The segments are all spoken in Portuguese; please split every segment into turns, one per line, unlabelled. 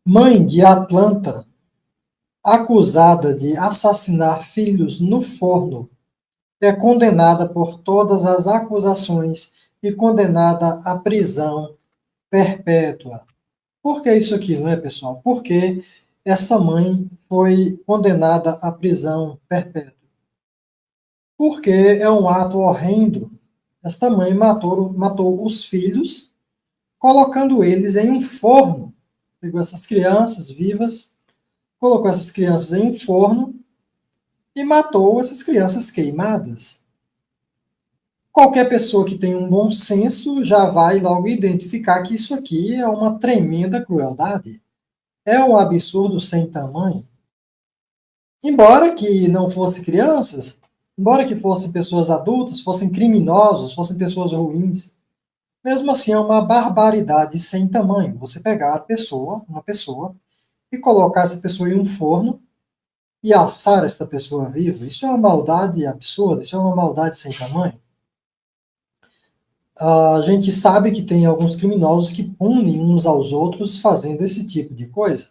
Mãe de Atlanta, acusada de assassinar filhos no forno, é condenada por todas as acusações e condenada à prisão perpétua. Por que isso aqui, não é, pessoal? Porque essa mãe foi condenada à prisão perpétua. Porque é um ato horrendo. Esta mãe matou os filhos, colocando eles em um forno. Pegou essas crianças vivas, colocou essas crianças em um forno e matou essas crianças queimadas. Qualquer pessoa que tem um bom senso já vai logo identificar que isso aqui é uma tremenda crueldade. É um absurdo sem tamanho. Embora que não fossem crianças, embora que fossem pessoas adultas, fossem criminosos, fossem pessoas ruins, mesmo assim é uma barbaridade sem tamanho. Você pegar uma pessoa, e colocar essa pessoa em um forno e assar essa pessoa viva, isso é uma maldade absurda, isso é uma maldade sem tamanho. A gente sabe que tem alguns criminosos que punem uns aos outros fazendo esse tipo de coisa,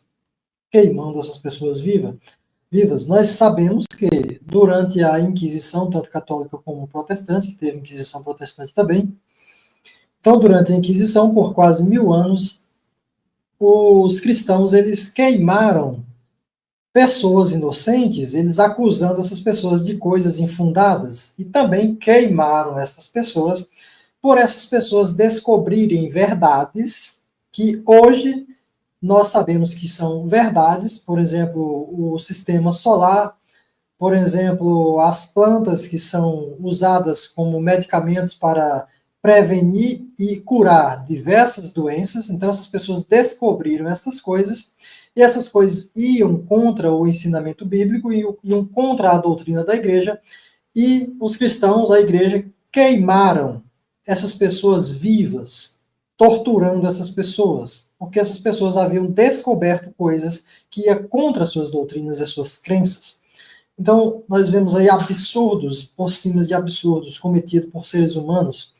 queimando essas pessoas vivas. Nós sabemos que durante a Inquisição, tanto católica como protestante, que teve Inquisição protestante também, então durante a Inquisição, por quase 1000 anos, os cristãos eles queimaram pessoas inocentes, eles acusando essas pessoas de coisas infundadas, e também queimaram essas pessoas por essas pessoas descobrirem verdades que hoje nós sabemos que são verdades, por exemplo, o sistema solar, por exemplo, as plantas que são usadas como medicamentos para prevenir e curar diversas doenças. Então, essas pessoas descobriram essas coisas, e essas coisas iam contra o ensinamento bíblico, iam contra a doutrina da igreja, e os cristãos, a igreja, queimaram essas pessoas vivas, torturando essas pessoas, porque essas pessoas haviam descoberto coisas que iam contra suas doutrinas e suas crenças. Então, nós vemos aí absurdos por cima de absurdos cometidos por seres humanos,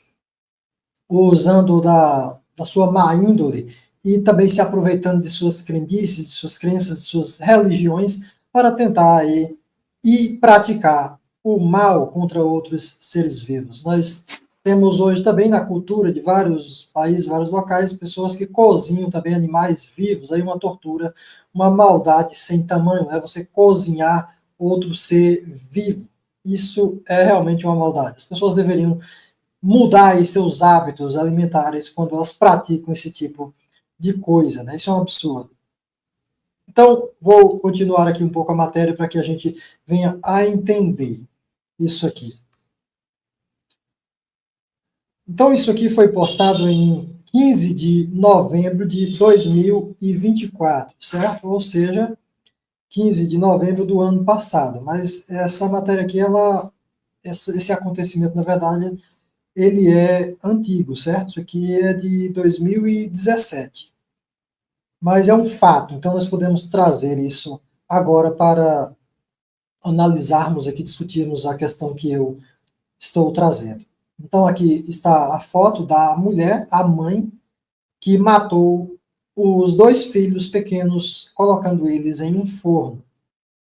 usando da sua má índole e também se aproveitando de suas crendices, de suas crenças, de suas religiões, para tentar aí e praticar o mal contra outros seres vivos. Nós temos hoje também na cultura de vários países, vários locais, pessoas que cozinham também animais vivos, aí uma tortura, uma maldade sem tamanho, é você cozinhar outro ser vivo. Isso é realmente uma maldade. As pessoas deveriam mudar aí seus hábitos alimentares quando elas praticam esse tipo de coisa, né? Isso é um absurdo. Então, vou continuar aqui um pouco a matéria para que a gente venha a entender isso aqui. Então, isso aqui foi postado em 15 de novembro de 2024, certo? Ou seja, 15 de novembro do ano passado. Mas essa matéria aqui, esse acontecimento, na verdade, ele é antigo, certo? Isso aqui é de 2017. Mas é um fato, então nós podemos trazer isso agora para analisarmos aqui, discutirmos a questão que eu estou trazendo. Então aqui está a foto da mulher, a mãe, que matou os 2 filhos pequenos, colocando eles em um forno,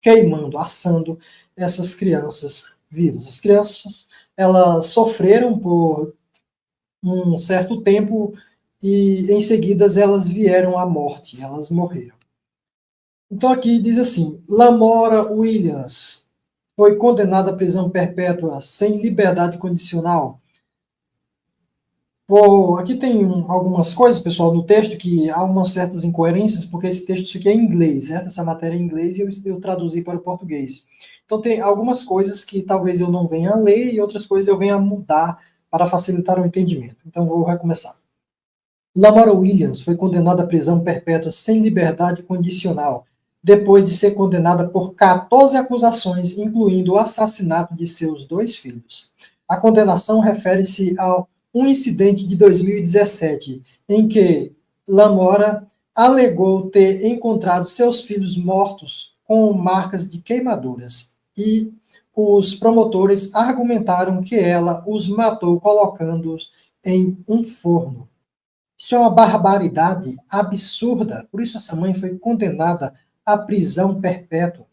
queimando, assando essas crianças vivas. As crianças, elas sofreram por um certo tempo e em seguida elas vieram à morte, elas morreram. Então aqui diz assim, Lamora Williams foi condenada à prisão perpétua sem liberdade condicional. Aqui tem algumas coisas, pessoal, no texto que há umas certas incoerências, porque esse texto isso aqui é em inglês, certo? Essa matéria é em inglês e eu traduzi para o português. Então tem algumas coisas que talvez eu não venha a ler e outras coisas eu venha a mudar para facilitar o entendimento. Então vou recomeçar. Lamora Williams foi condenada à prisão perpétua sem liberdade condicional, depois de ser condenada por 14 acusações, incluindo o assassinato de seus 2 filhos. A condenação refere-se a um incidente de 2017, em que Lamora alegou ter encontrado seus filhos mortos com marcas de queimaduras, e os promotores argumentaram que ela os matou colocando-os em um forno. Isso é uma barbaridade absurda. Por isso essa mãe foi condenada à prisão perpétua.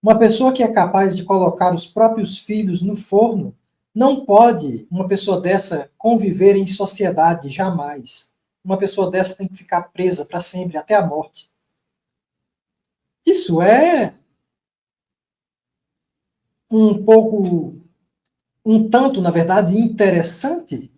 Uma pessoa que é capaz de colocar os próprios filhos no forno, não pode uma pessoa dessa conviver em sociedade jamais. Uma pessoa dessa tem que ficar presa para sempre, até a morte. Isso é um pouco, um tanto, na verdade, interessante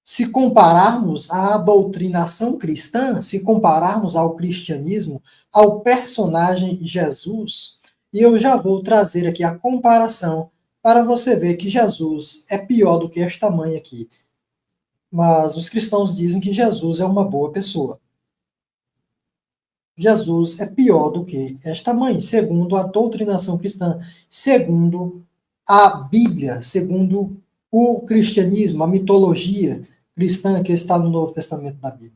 se compararmos à doutrinação cristã, se compararmos ao cristianismo, ao personagem Jesus. E eu já vou trazer aqui a comparação para você ver que Jesus é pior do que esta mãe aqui. Mas os cristãos dizem que Jesus é uma boa pessoa. Jesus é pior do que esta mãe, segundo a doutrinação cristã, segundo a Bíblia, segundo o cristianismo, a mitologia cristã que está no Novo Testamento da Bíblia.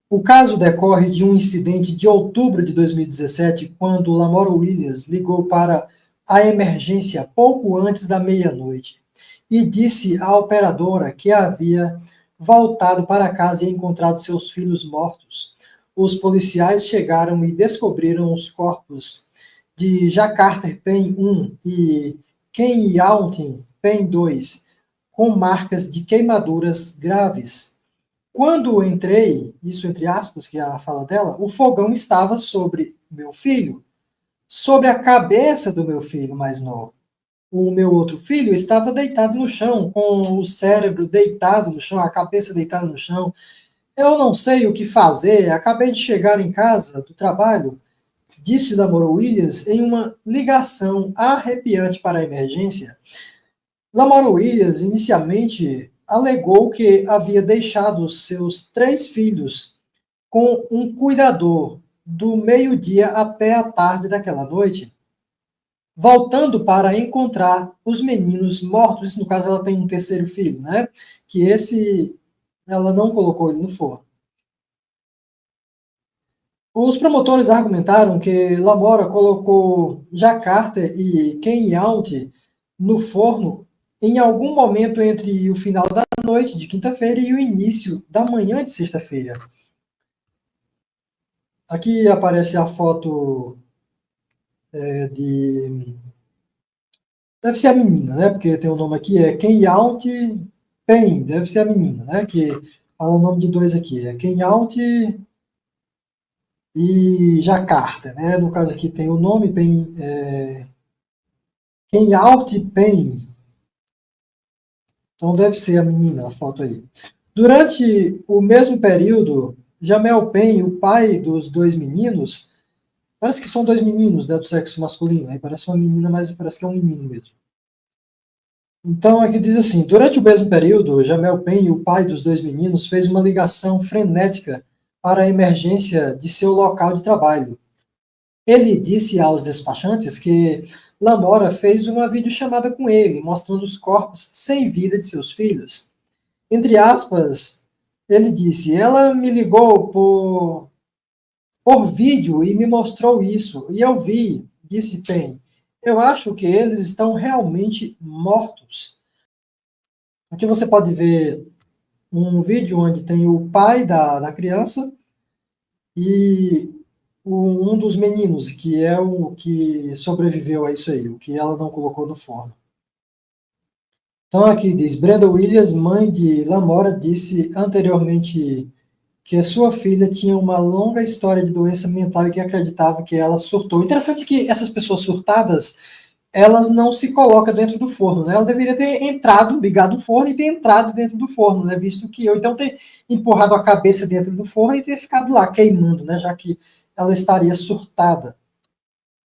O caso decorre de um incidente de outubro de 2017, quando Lamora Williams ligou para a emergência pouco antes da meia-noite e disse à operadora que havia voltado para casa e encontrado seus filhos mortos. Os policiais chegaram e descobriram os corpos de Jacarter Pen 1 e Ken Yauntin Pen 2, com marcas de queimaduras graves. Quando entrei, isso entre aspas, que é a fala dela, o fogão estava sobre meu filho, sobre a cabeça do meu filho mais novo. O meu outro filho estava deitado no chão, com o cérebro deitado no chão, a cabeça deitada no chão. Eu não sei o que fazer, acabei de chegar em casa do trabalho, disse Lamora Williams em uma ligação arrepiante para a emergência. Lamora Williams inicialmente alegou que havia deixado seus 3 filhos com um cuidador do meio-dia até a tarde daquela noite, voltando para encontrar os meninos mortos. No caso, ela tem um terceiro filho, né? Que esse ela não colocou ele no forno. Os promotores argumentaram que Lamora colocou Jacarter e Ken Yount no forno em algum momento entre o final da noite de quinta-feira e o início da manhã de sexta-feira. Aqui aparece a foto de... Deve ser a menina, né? Porque tem o nome aqui, é Ken Yount Pen, deve ser a menina, né? Que fala o nome de 2 aqui, é Ken Yount e Jacarta, né? No caso aqui tem o nome Pen, Ken Yount Pen. Então deve ser a menina, a foto aí. Durante o mesmo período, Jamel Pen, o pai dos 2 meninos, parece que são 2 meninos, né, do sexo masculino, aí parece uma menina, mas parece que é um menino mesmo. Então aqui diz assim, durante o mesmo período, Jamel Pen, o pai dos 2 meninos, fez uma ligação frenética para a emergência de seu local de trabalho. Ele disse aos despachantes que Lamora fez uma videochamada com ele, mostrando os corpos sem vida de seus filhos. Entre aspas, ele disse, ela me ligou por vídeo e me mostrou isso, e eu vi, disse Pen, eu acho que eles estão realmente mortos. Aqui você pode ver um vídeo onde tem o pai da criança e um dos meninos, que é o que sobreviveu a isso aí, o que ela não colocou no forno. Então aqui diz, Brenda Williams, mãe de Lamora, disse anteriormente que sua filha tinha uma longa história de doença mental e que acreditava que ela surtou. Interessante que essas pessoas surtadas, elas não se colocam dentro do forno, né? Ela deveria ter entrado, ligado o forno e ter entrado dentro do forno, né? Visto que eu, então, ter empurrado a cabeça dentro do forno e ter ficado lá queimando, né? Já que ela estaria surtada.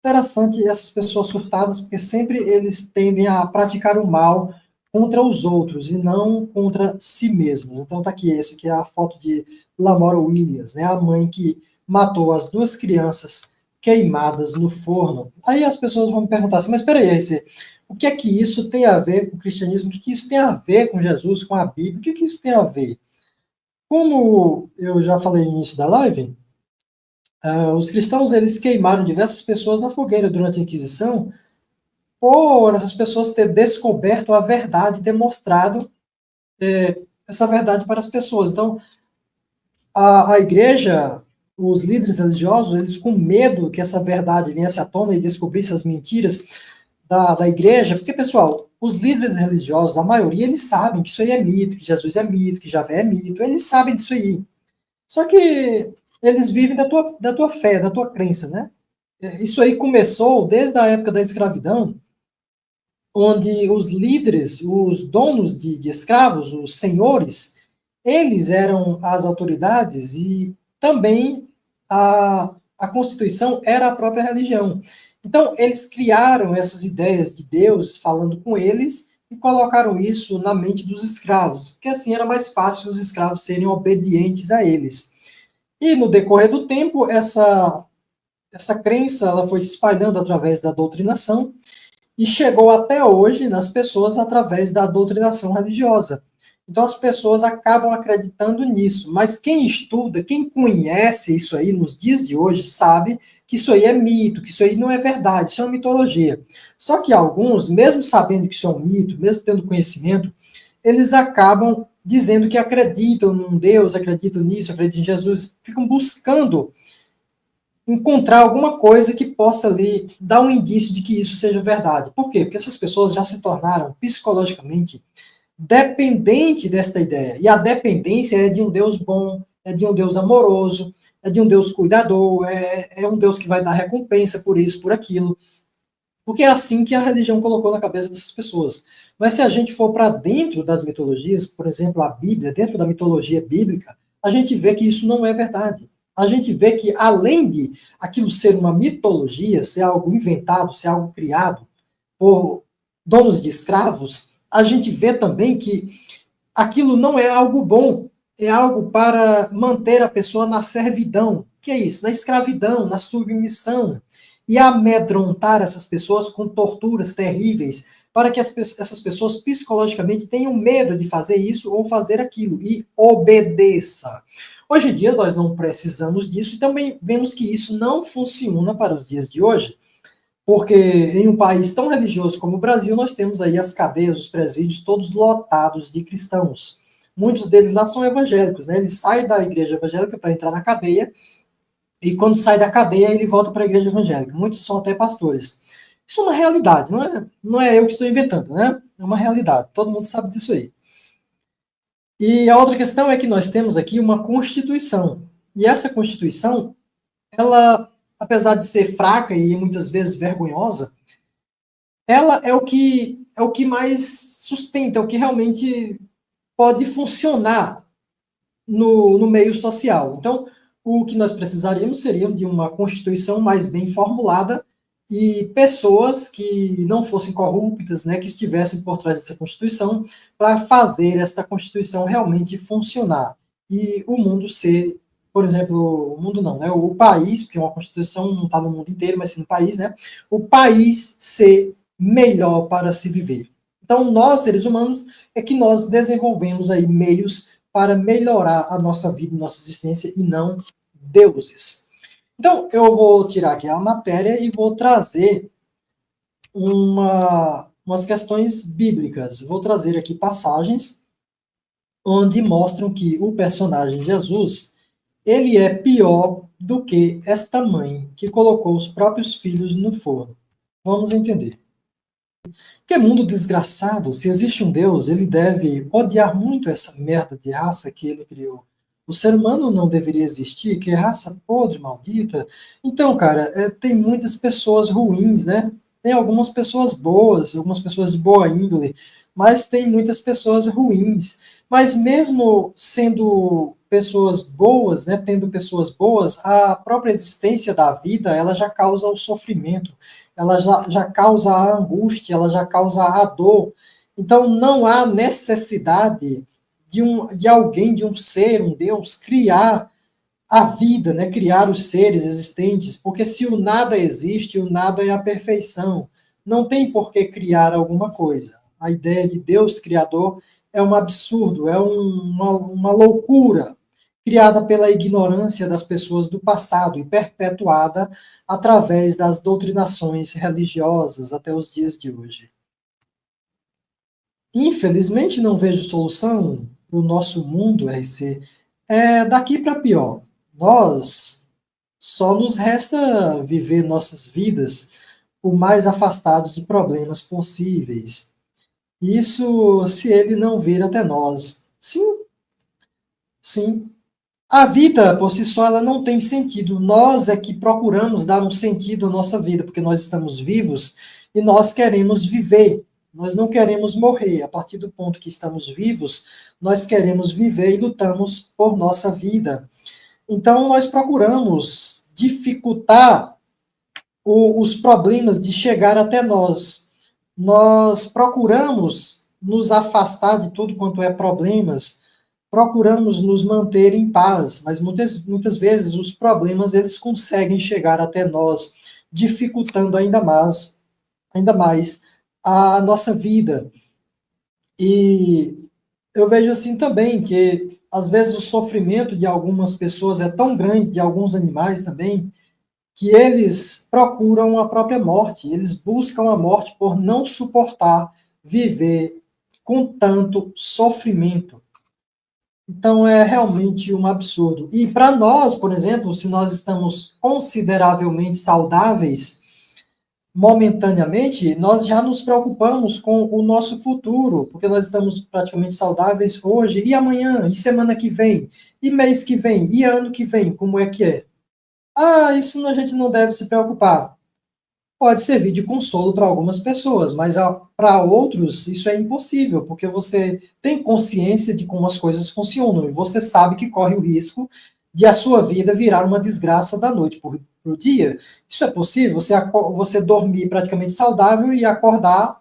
Interessante essas pessoas surtadas, porque sempre eles tendem a praticar o mal contra os outros e não contra si mesmos. Então tá aqui, esse aqui é a foto de Lamora Williams, né? A mãe que matou as 2 crianças queimadas no forno. Aí as pessoas vão me perguntar assim, mas peraí, o que é que isso tem a ver com o cristianismo? O que isso tem a ver com Jesus, com a Bíblia? O que isso tem a ver? Como eu já falei no início da live, os cristãos eles queimaram diversas pessoas na fogueira durante a Inquisição por essas pessoas ter descoberto a verdade, demonstrado essa verdade para as pessoas. Então, A igreja, os líderes religiosos, eles com medo que essa verdade viesse à tona e descobrisse as mentiras da igreja, porque, pessoal, os líderes religiosos, a maioria, eles sabem que isso aí é mito, que Jesus é mito, que Javé é mito, eles sabem disso aí. Só que eles vivem da tua fé, da tua crença, né? Isso aí começou desde a época da escravidão, onde os líderes, os donos de escravos, os senhores, eles eram as autoridades e também a Constituição era a própria religião. Então, eles criaram essas ideias de Deus falando com eles e colocaram isso na mente dos escravos, porque assim era mais fácil os escravos serem obedientes a eles. E no decorrer do tempo, essa crença ela foi se espalhando através da doutrinação e chegou até hoje nas pessoas através da doutrinação religiosa. Então as pessoas acabam acreditando nisso, mas quem estuda, quem conhece isso aí nos dias de hoje, sabe que isso aí é mito, que isso aí não é verdade, isso é uma mitologia. Só que alguns, mesmo sabendo que isso é um mito, mesmo tendo conhecimento, eles acabam dizendo que acreditam num Deus, acreditam nisso, acreditam em Jesus, ficam buscando encontrar alguma coisa que possa ali dar um indício de que isso seja verdade. Por quê? Porque essas pessoas já se tornaram psicologicamente dependentes desta ideia. E a dependência é de um Deus bom, é de um Deus amoroso, é de um Deus cuidador, é um Deus que vai dar recompensa por isso, por aquilo. Porque é assim que a religião colocou na cabeça dessas pessoas. Mas se a gente for para dentro das mitologias, por exemplo, a Bíblia, dentro da mitologia bíblica, a gente vê que isso não é verdade. A gente vê que, além de aquilo ser uma mitologia, ser algo inventado, ser algo criado por donos de escravos, a gente vê também que aquilo não é algo bom, é algo para manter a pessoa na servidão. Que é isso? Na escravidão, na submissão. E amedrontar essas pessoas com torturas terríveis, para que essas pessoas psicologicamente tenham medo de fazer isso ou fazer aquilo e obedeça. Hoje em dia nós não precisamos disso e também vemos que isso não funciona para os dias de hoje, porque em um país tão religioso como o Brasil, nós temos aí as cadeias, os presídios, todos lotados de cristãos. Muitos deles lá são evangélicos, né? Eles saem da igreja evangélica para entrar na cadeia, e quando sai da cadeia, ele volta para a igreja evangélica. Muitos são até pastores. Isso é uma realidade, não é eu que estou inventando, né? É uma realidade, todo mundo sabe disso aí. E a outra questão é que nós temos aqui uma Constituição. E essa Constituição, ela, apesar de ser fraca e muitas vezes vergonhosa, ela é o que mais sustenta, é o que realmente pode funcionar no meio social. Então, o que nós precisaríamos seria de uma Constituição mais bem formulada e pessoas que não fossem corruptas, né, que estivessem por trás dessa Constituição, para fazer esta Constituição realmente funcionar. E o mundo ser, por exemplo, o mundo não, né, o país, porque uma Constituição não está no mundo inteiro, mas sim no país, né, o país ser melhor para se viver. Então, nós, seres humanos, é que nós desenvolvemos aí meios para melhorar a nossa vida, nossa existência, e não deuses. Então, eu vou tirar aqui a matéria e vou trazer umas questões bíblicas. Vou trazer aqui passagens onde mostram que o personagem Jesus, ele é pior do que esta mãe que colocou os próprios filhos no forno. Vamos entender. Que mundo desgraçado, se existe um Deus, ele deve odiar muito essa merda de raça que ele criou. O ser humano não deveria existir, que é raça podre, maldita. Então, cara, tem muitas pessoas ruins, né? Tem algumas pessoas boas, algumas pessoas de boa índole, mas tem muitas pessoas ruins. Mas mesmo sendo pessoas boas, né, tendo pessoas boas, a própria existência da vida, ela já causa o sofrimento, ela já causa a angústia, ela já causa a dor. Então não há necessidade de alguém, de um ser, um Deus, criar a vida, né? Criar os seres existentes, porque se o nada existe, o nada é a perfeição. Não tem por que criar alguma coisa. A ideia de Deus criador é um absurdo, é uma loucura criada pela ignorância das pessoas do passado e perpetuada através das doutrinações religiosas até os dias de hoje. Infelizmente, não vejo solução para o nosso mundo, RC, Daqui para pior. Nós só nos resta viver nossas vidas o mais afastados de problemas possíveis. Isso se ele não vir até nós. Sim, sim. A vida, por si só, ela não tem sentido. Nós é que procuramos dar um sentido à nossa vida, porque nós estamos vivos e nós queremos viver. Nós não queremos morrer. A partir do ponto que estamos vivos, nós queremos viver e lutamos por nossa vida. Então, nós procuramos dificultar os problemas de chegar até nós. Nós procuramos nos afastar de tudo quanto é problemas, procuramos nos manter em paz, mas muitas vezes os problemas eles conseguem chegar até nós, dificultando ainda mais a nossa vida. E eu vejo assim também que às vezes o sofrimento de algumas pessoas é tão grande, de alguns animais também, que eles procuram a própria morte, eles buscam a morte por não suportar viver com tanto sofrimento. Então é realmente um absurdo. E para nós, por exemplo, se nós estamos consideravelmente saudáveis, momentaneamente, nós já nos preocupamos com o nosso futuro, porque nós estamos praticamente saudáveis hoje, e amanhã, e semana que vem, e mês que vem, e ano que vem, como é que é? Ah, isso a gente não deve se preocupar. Pode servir de consolo para algumas pessoas, mas para outros isso é impossível, porque você tem consciência de como as coisas funcionam e você sabe que corre o risco de a sua vida virar uma desgraça da noite para o dia. Isso é possível? Você dormir praticamente saudável e acordar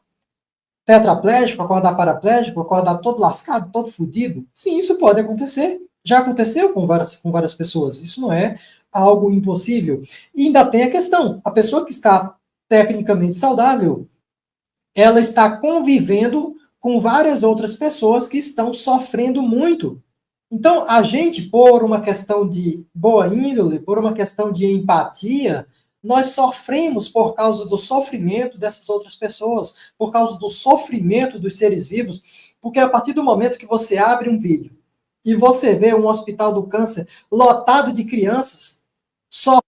tetraplégico, acordar paraplégico, acordar todo lascado, todo fodido? Sim, isso pode acontecer. Já aconteceu com várias pessoas. Isso não é algo impossível. E ainda tem a questão: a pessoa que está tecnicamente saudável, ela está convivendo com várias outras pessoas que estão sofrendo muito. Então, a gente, por uma questão de boa índole, por uma questão de empatia, nós sofremos por causa do sofrimento dessas outras pessoas, por causa do sofrimento dos seres vivos, porque a partir do momento que você abre um vídeo e você vê um hospital do câncer lotado de crianças só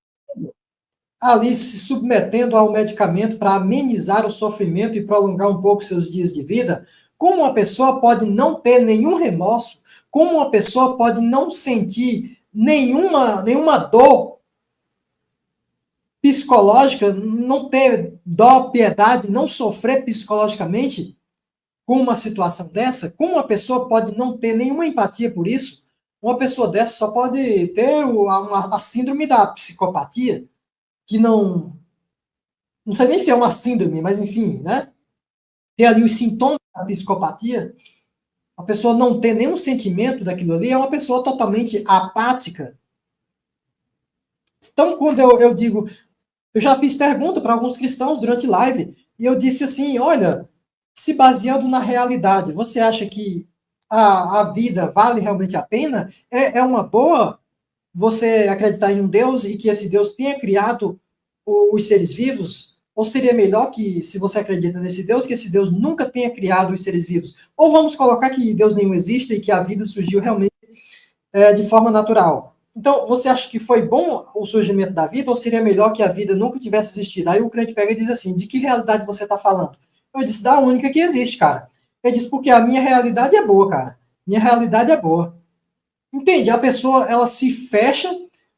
ali se submetendo ao medicamento para amenizar o sofrimento e prolongar um pouco seus dias de vida, como uma pessoa pode não ter nenhum remorso, como uma pessoa pode não sentir nenhuma dor psicológica, não ter dó, piedade, não sofrer psicologicamente com uma situação dessa? Como uma pessoa pode não ter nenhuma empatia por isso? Uma pessoa dessa só pode ter a síndrome da psicopatia, que não sei nem se é uma síndrome, mas enfim, né? Ter ali os sintomas da psicopatia, a pessoa não ter nenhum sentimento daquilo ali, é uma pessoa totalmente apática. Então, quando eu digo, eu já fiz pergunta para alguns cristãos durante live, e eu disse assim: olha, se baseando na realidade, você acha que a vida vale realmente a pena? É uma boa você acreditar em um Deus e que esse Deus tenha criado os seres vivos? Ou seria melhor que, se você acredita nesse Deus, que esse Deus nunca tenha criado os seres vivos? Ou vamos colocar que Deus nenhum existe e que a vida surgiu realmente de forma natural? Então, você acha que foi bom o surgimento da vida, ou seria melhor que a vida nunca tivesse existido? Aí o crente pega e diz assim: de que realidade você está falando? Eu disse: da única que existe, cara. Ele disse: porque a minha realidade é boa, cara. Minha realidade é boa. Entende? A pessoa, ela se fecha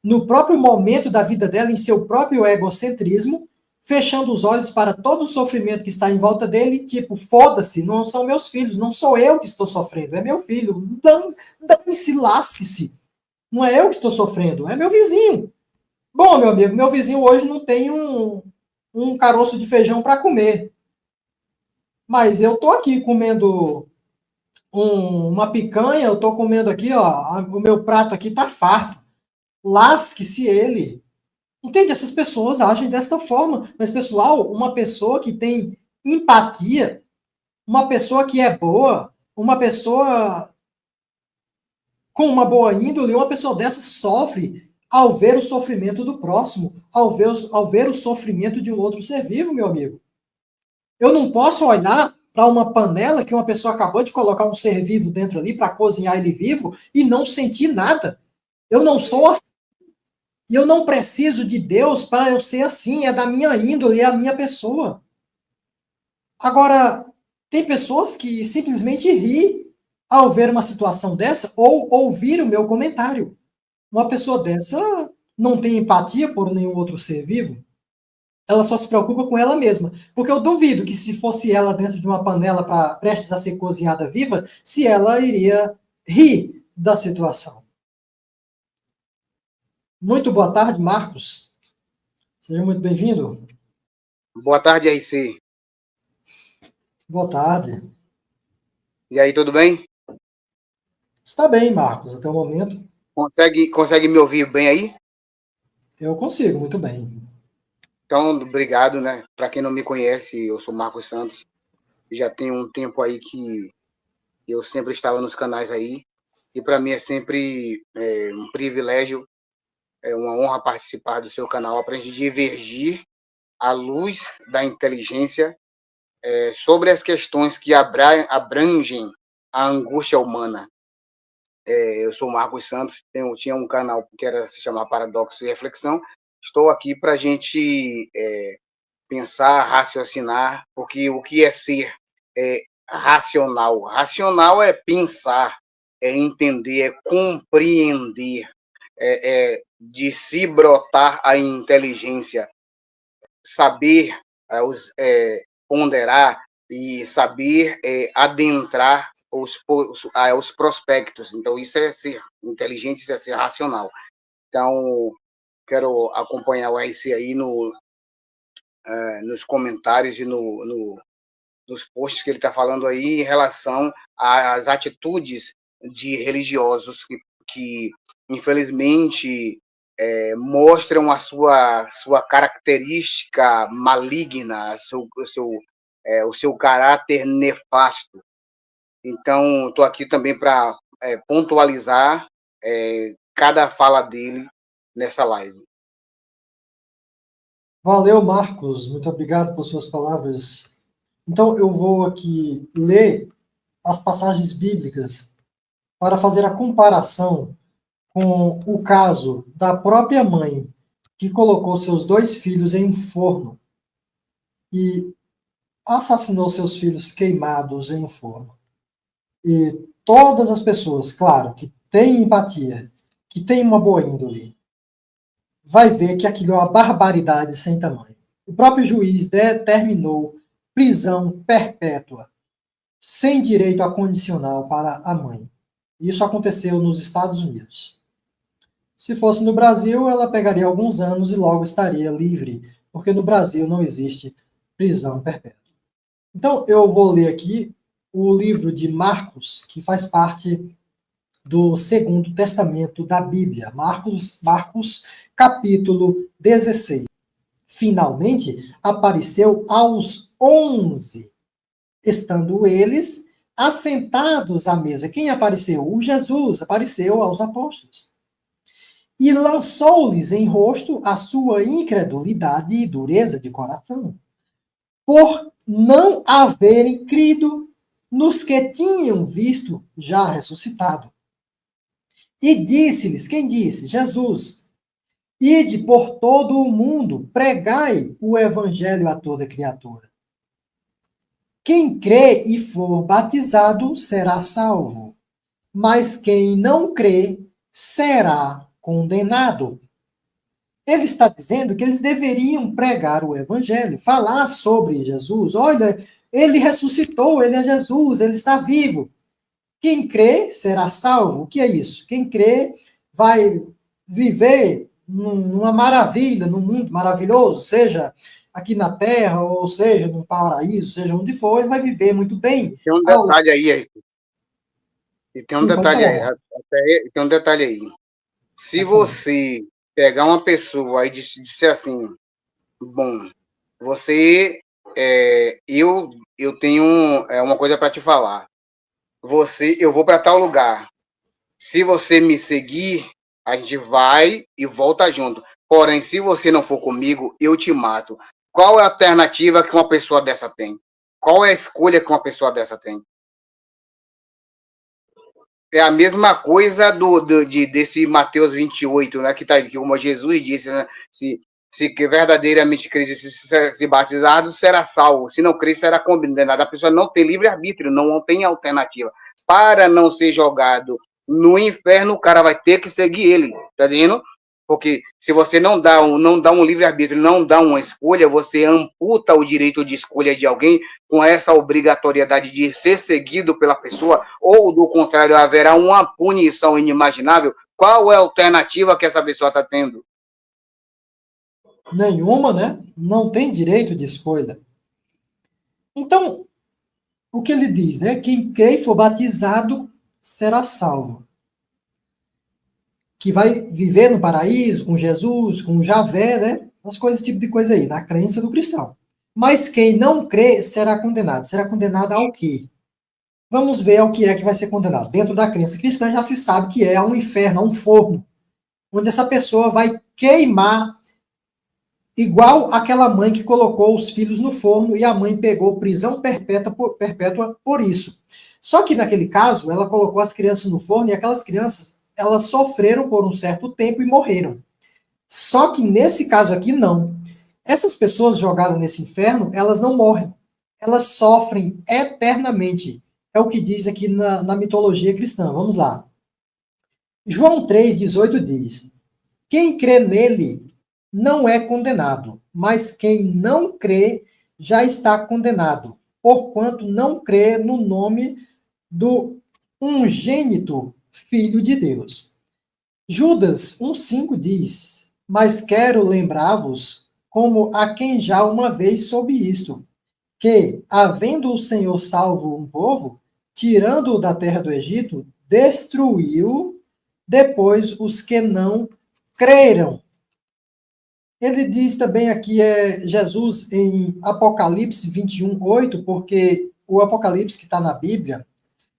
no próprio momento da vida dela, em seu próprio egocentrismo, fechando os olhos para todo o sofrimento que está em volta dele, tipo, foda-se, não são meus filhos, não sou eu que estou sofrendo, é meu filho, dane-se, lasque-se. Não é eu que estou sofrendo, é meu vizinho. Bom, meu amigo, meu vizinho hoje não tem um caroço de feijão para comer, mas eu tô aqui comendo uma picanha, eu tô comendo aqui, ó, o meu prato aqui tá farto. Lasque-se ele. Entende? Essas pessoas agem desta forma. Mas, pessoal, uma pessoa que tem empatia, uma pessoa que é boa, uma pessoa com uma boa índole, uma pessoa dessa sofre ao ver o sofrimento do próximo, ao ver o sofrimento de um outro ser vivo, meu amigo. Eu não posso olhar para uma panela que uma pessoa acabou de colocar um ser vivo dentro ali para cozinhar ele vivo e não sentir nada. Eu não sou assim. E eu não preciso de Deus para eu ser assim. É da minha índole, é a minha pessoa. Agora, tem pessoas que simplesmente riem ao ver uma situação dessa ou ouvir o meu comentário. Uma pessoa dessa não tem empatia por nenhum outro ser vivo. Ela só se preocupa com ela mesma. Porque eu duvido que se fosse ela dentro de uma panela prestes a ser cozinhada viva, se ela iria rir da situação. Muito boa tarde, Marcos. Seja muito bem-vindo.
Boa tarde, RC.
Boa tarde.
E aí, tudo bem?
Está bem, Marcos, até o momento.
Consegue me ouvir bem aí?
Eu consigo, muito bem.
Então, obrigado, né? Para quem não me conhece, eu sou Marcos Santos. Já tem um tempo aí que eu sempre estava nos canais aí. E para mim é sempre um privilégio, uma honra participar do seu canal para a gente divergir à luz da inteligência sobre as questões que abrangem a angústia humana. Eu sou Marcos Santos, tinha um canal que era se chamar Paradoxo e Reflexão. Estou aqui para a gente pensar, raciocinar, porque o que é ser racional? Racional é pensar, é entender, é compreender, de se brotar a inteligência, saber ponderar e saber adentrar os prospectos. Então, isso é ser inteligente, isso é ser racional. Então, quero acompanhar o RC aí nos comentários e nos posts que ele está falando aí em relação às atitudes de religiosos que infelizmente, mostram a sua característica maligna, o seu caráter nefasto. Então, estou aqui também para pontualizar cada fala dele nessa live.
Valeu, Marcos. Muito obrigado por suas palavras. Então, eu vou aqui ler as passagens bíblicas para fazer a comparação com o caso da própria mãe que colocou seus 2 filhos em um forno e assassinou seus filhos queimados em um forno. E todas as pessoas, claro, que têm empatia, que têm uma boa índole, vai ver que aquilo é uma barbaridade sem tamanho. O próprio juiz determinou prisão perpétua, sem direito a condicional para a mãe. Isso aconteceu nos Estados Unidos. Se fosse no Brasil, ela pegaria alguns anos e logo estaria livre, porque no Brasil não existe prisão perpétua. Então, eu vou ler aqui o livro de Marcos, que faz parte do Segundo Testamento da Bíblia. Marcos, capítulo 16. Finalmente, apareceu aos 11, estando eles assentados à mesa. Quem apareceu? O Jesus apareceu aos apóstolos. E lançou-lhes em rosto a sua incredulidade e dureza de coração, por não haverem crido nos que tinham visto já ressuscitado. E disse-lhes, quem disse? Jesus, ide por todo o mundo, pregai o evangelho a toda criatura. Quem crê e for batizado será salvo, mas quem não crê será condenado. Ele está dizendo que eles deveriam pregar o evangelho, falar sobre Jesus. Olha, ele ressuscitou, ele é Jesus, ele está vivo. Quem crê será salvo. O que é isso? Quem crê vai viver numa maravilha, num mundo maravilhoso, seja aqui na Terra, ou seja no paraíso, seja onde for, ele vai viver muito bem.
Tem um detalhe aí, tem um detalhe aí. Se você pegar uma pessoa e disser assim, bom, você, eu tenho uma coisa para te falar. Eu vou para tal lugar. Se você me seguir, a gente vai e volta junto. Porém, se você não for comigo, eu te mato. Qual é a alternativa que uma pessoa dessa tem? Qual é a escolha que uma pessoa dessa tem? É a mesma coisa desse Mateus 28, né? Que tá, que como Jesus disse, né? Se verdadeiramente crer se batizado, será salvo. Se não crer, será condenado. A pessoa não tem livre-arbítrio, não tem alternativa. Para não ser jogado no inferno, o cara vai ter que seguir ele, tá vendo? Porque se você não dá um livre-arbítrio, não dá uma escolha, você amputa o direito de escolha de alguém com essa obrigatoriedade de ser seguido pela pessoa, ou do contrário, haverá uma punição inimaginável. Qual é a alternativa que essa pessoa está tendo?
Nenhuma, né? Não tem direito de escolha. Então, o que ele diz, né? Quem crê e for batizado será salvo. Que vai viver no paraíso com Jesus, com Javé, né? As coisas, esse tipo de coisa aí, na crença do cristão. Mas quem não crê será condenado. Será condenado ao quê? Vamos ver ao que é que vai ser condenado. Dentro da crença cristã já se sabe que é um inferno, um forno, onde essa pessoa vai queimar igual aquela mãe que colocou os filhos no forno e a mãe pegou prisão perpétua por isso. Só que naquele caso, ela colocou as crianças no forno e aquelas crianças, elas sofreram por um certo tempo e morreram. Só que nesse caso aqui, não. Essas pessoas jogadas nesse inferno, elas não morrem. Elas sofrem eternamente. É o que diz aqui na mitologia cristã. Vamos lá. João 3,18 diz: quem crê nele não é condenado, mas quem não crê já está condenado, porquanto não crê no nome do unigênito Filho de Deus. Judas 1,5 diz: mas quero lembrar-vos, como a quem já uma vez soube isto, que, havendo o Senhor salvo um povo, tirando-o da terra do Egito, destruiu depois os que não creram. Ele diz também aqui, Jesus em Apocalipse 21:8, porque o Apocalipse que está na Bíblia,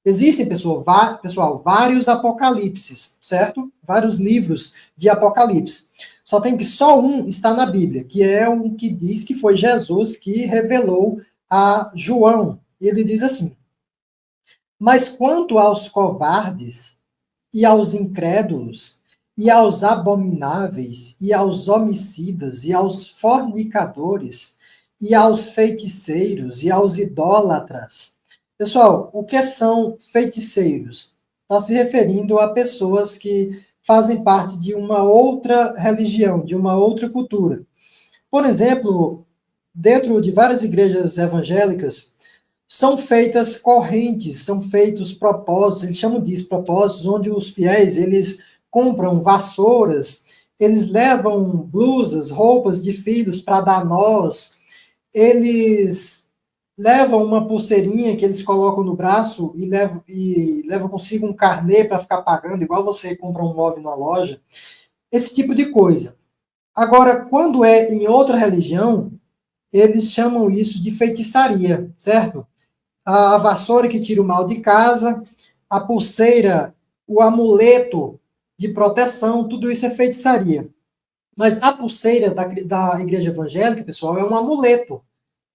existem, pessoal, vários apocalipses, certo? Vários livros de Apocalipse. Só tem que só um está na Bíblia, que é um que diz que foi Jesus que revelou a João. Ele diz assim: mas quanto aos covardes e aos incrédulos, e aos abomináveis, e aos homicidas, e aos fornicadores, e aos feiticeiros, e aos idólatras. Pessoal, o que são feiticeiros? Está se referindo a pessoas que fazem parte de uma outra religião, de uma outra cultura. Por exemplo, dentro de várias igrejas evangélicas, são feitas correntes, são feitos propósitos, eles chamam disso propósitos, onde os fiéis, eles compram vassouras, eles levam blusas, roupas de filhos para dar nós, eles levam uma pulseirinha que eles colocam no braço e levam consigo um carnê para ficar pagando, igual você compra um móvel numa loja, esse tipo de coisa. Agora, quando é em outra religião, eles chamam isso de feitiçaria, certo? A vassoura que tira o mal de casa, a pulseira, o amuleto de proteção, tudo isso é feitiçaria. Mas a pulseira da igreja evangélica, pessoal, é um amuleto.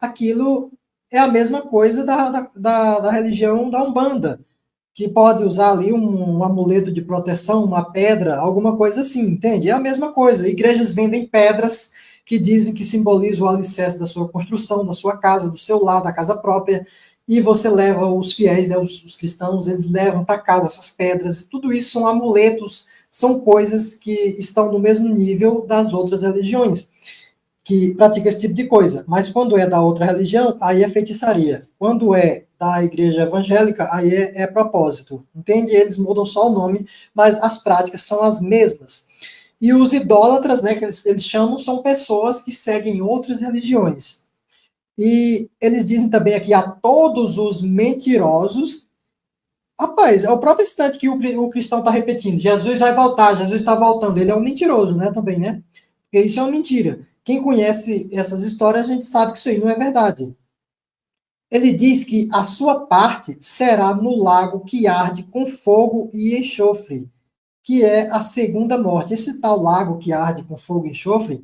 Aquilo é a mesma coisa da religião da Umbanda, que pode usar ali um amuleto de proteção, uma pedra, alguma coisa assim, entende? É a mesma coisa. Igrejas vendem pedras que dizem que simbolizam o alicerce da sua construção, da sua casa, do seu lar, da casa própria, e você leva os fiéis, né, os cristãos, eles levam para casa essas pedras, tudo isso são amuletos, são coisas que estão no mesmo nível das outras religiões, que praticam esse tipo de coisa. Mas quando é da outra religião, aí é feitiçaria. Quando é da igreja evangélica, aí é propósito. Entende? Eles mudam só o nome, mas as práticas são as mesmas. E os idólatras, né, que eles chamam, são pessoas que seguem outras religiões. E eles dizem também aqui a todos os mentirosos. Rapaz, é o próprio instante que o cristão está repetindo. Jesus vai voltar, Jesus está voltando. Ele é um mentiroso, né? Também, né? Porque isso é uma mentira. Quem conhece essas histórias, a gente sabe que isso aí não é verdade. Ele diz que a sua parte será no lago que arde com fogo e enxofre, que é a segunda morte. Esse tal lago que arde com fogo e enxofre,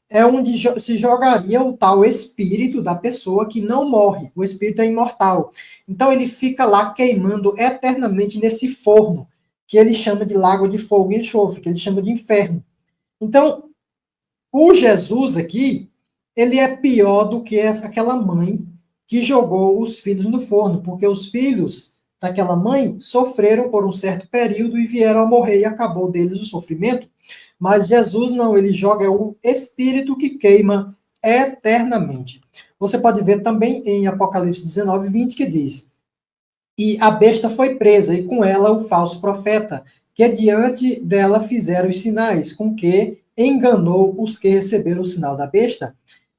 é onde se jogaria o tal espírito da pessoa que não morre. O espírito é imortal. Então ele fica lá queimando eternamente nesse forno, que ele chama de lago de fogo e enxofre, que ele chama de inferno. Então, o Jesus aqui, ele é pior do que aquela mãe que jogou os filhos no forno, porque os filhos daquela mãe sofreram por um certo período e vieram a morrer e acabou deles o sofrimento. Mas Jesus não, ele joga o espírito que queima eternamente. Você pode ver também em Apocalipse 19, 20, que diz: E a besta foi presa, e com ela o falso profeta, que diante dela fizeram os sinais, com que enganou os que receberam o sinal da besta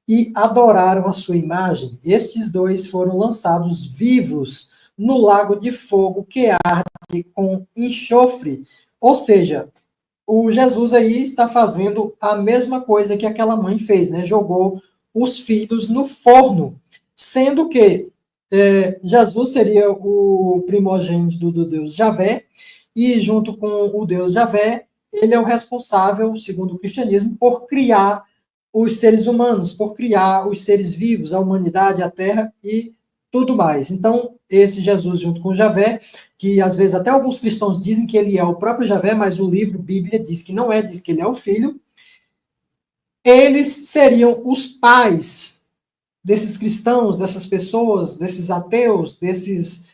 e adoraram a sua imagem. Estes dois foram lançados vivos no lago de fogo que arde com enxofre. Ou seja, o Jesus aí está fazendo a mesma coisa que aquela mãe fez, né? Jogou os filhos no forno, sendo que Jesus seria o primogênito do Deus Javé, e junto com o Deus Javé, ele é o responsável, segundo o cristianismo, por criar os seres humanos, por criar os seres vivos, a humanidade, a terra e tudo mais. Então, esse Jesus junto com Javé, que às vezes até alguns cristãos dizem que ele é o próprio Javé, mas o livro Bíblia diz que não é, diz que ele é o filho, eles seriam os pais desses cristãos, dessas pessoas, desses ateus, desses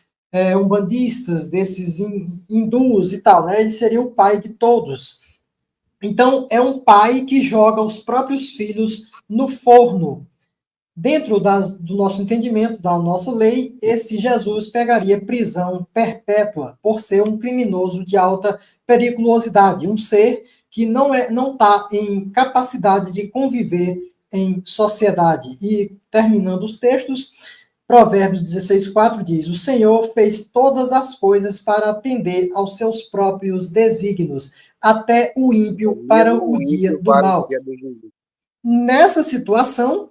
umbandistas, desses hindus e tal, né? Ele seria o pai de todos. Então, é um pai que joga os próprios filhos no forno. Dentro do nosso entendimento, da nossa lei, esse Jesus pegaria prisão perpétua por ser um criminoso de alta periculosidade, um ser que não está em capacidade de conviver em sociedade. E, terminando os textos, Provérbios 16:4 diz: O Senhor fez todas as coisas para atender aos seus próprios desígnios, até o ímpio para o dia do mal. Nessa situação,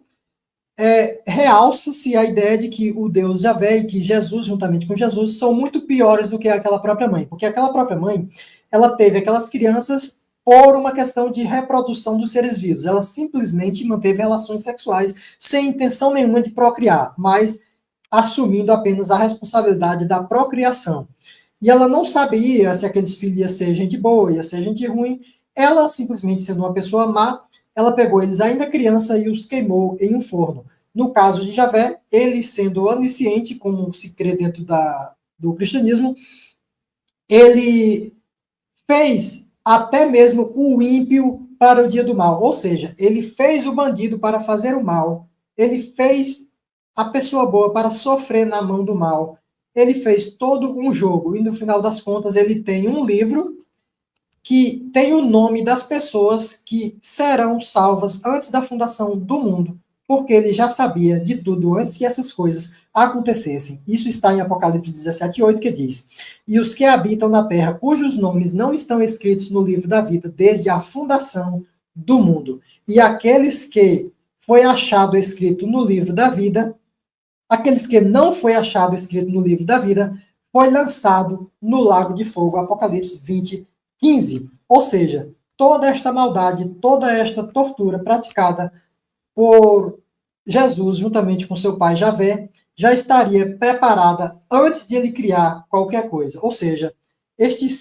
realça-se a ideia de que o Deus Javé e que Jesus, juntamente com Jesus, são muito piores do que aquela própria mãe, porque aquela própria mãe, ela teve aquelas crianças por uma questão de reprodução dos seres vivos. Ela simplesmente manteve relações sexuais sem intenção nenhuma de procriar, mas assumindo apenas a responsabilidade da procriação. E ela não sabia se aqueles filhos iam ser gente boa, ia ser gente ruim. Ela, simplesmente sendo uma pessoa má, ela pegou eles ainda criança e os queimou em um forno. No caso de Javé, ele sendo onisciente, como se crê dentro do cristianismo, ele fez até mesmo o ímpio para o dia do mal. Ou seja, ele fez o bandido para fazer o mal. Ele fez a pessoa boa para sofrer na mão do mal. Ele fez todo um jogo. E no final das contas, ele tem um livro que tem o nome das pessoas que serão salvas antes da fundação do mundo, porque ele já sabia de tudo antes que essas coisas acontecessem. Isso está em Apocalipse 17:8, que diz: E os que habitam na terra, cujos nomes não estão escritos no livro da vida desde a fundação do mundo, e aqueles que foi achado escrito no livro da vida, aqueles que não foi achado escrito no livro da vida, foi lançado no lago de fogo. Apocalipse 20:15. Ou seja, toda esta maldade, toda esta tortura praticada por Jesus, juntamente com seu pai Javé, já estaria preparada antes de ele criar qualquer coisa. Ou seja, estes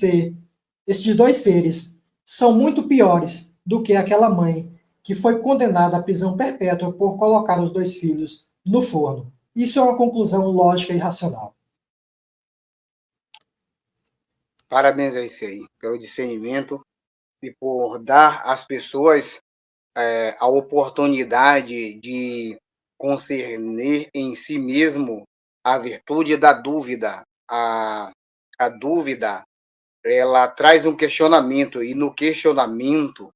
dois seres são muito piores do que aquela mãe que foi condenada à prisão perpétua por colocar os dois filhos no forno. Isso é uma conclusão lógica e racional.
Parabéns a esse aí, pelo discernimento e por dar às pessoas a oportunidade de concernir em si mesmo a virtude da dúvida. A dúvida, ela traz um questionamento, e no questionamento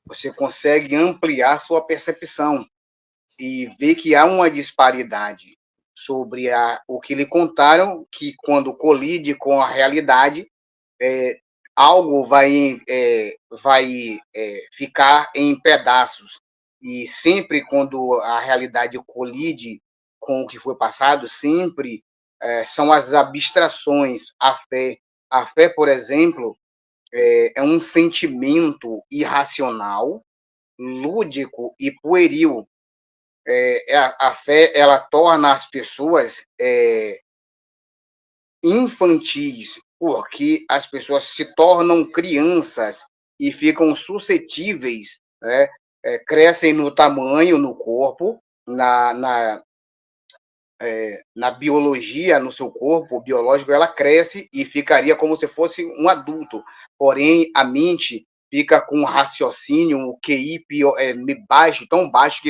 você consegue ampliar sua percepção e ver que há uma disparidade sobre o que lhe contaram, que quando colide com a realidade, algo vai ficar em pedaços. E sempre quando a realidade colide com o que foi passado, sempre são as abstrações. A fé, por exemplo, é um sentimento irracional lúdico e pueril. A fé, ela torna as pessoas infantis, porque as pessoas se tornam crianças e ficam suscetíveis, né? Crescem no tamanho, no corpo, na biologia, no seu corpo biológico, ela cresce e ficaria como se fosse um adulto. Porém, a mente fica com um raciocínio, o QI baixo, tão baixo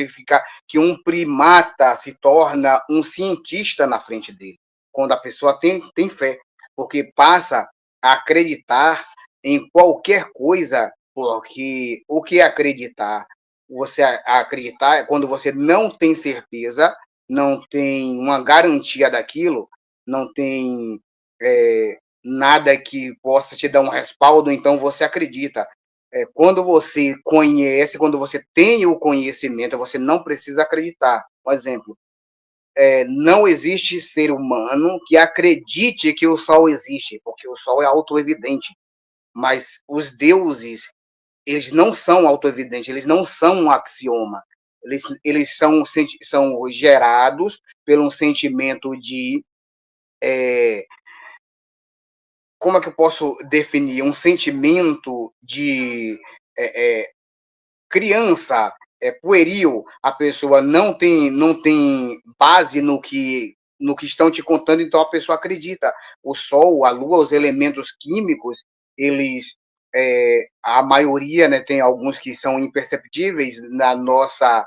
que um primata se torna um cientista na frente dele, quando a pessoa tem fé, porque passa a acreditar em qualquer coisa, porque o que é acreditar? Você acreditar é quando você não tem certeza, não tem uma garantia daquilo, não tem nada que possa te dar um respaldo, então você acredita. Quando você conhece, quando você tem o conhecimento, você não precisa acreditar. Por exemplo, não existe ser humano que acredite que o Sol existe, porque o Sol é autoevidente. Mas os deuses, eles não são autoevidentes, eles não são um axioma. Eles são gerados por um sentimento de... como é que eu posso definir? Um sentimento de criança, pueril. A pessoa não tem base no que estão te contando, então a pessoa acredita. O Sol, a Lua, os elementos químicos, eles... a maioria, né, tem alguns que são imperceptíveis na nossa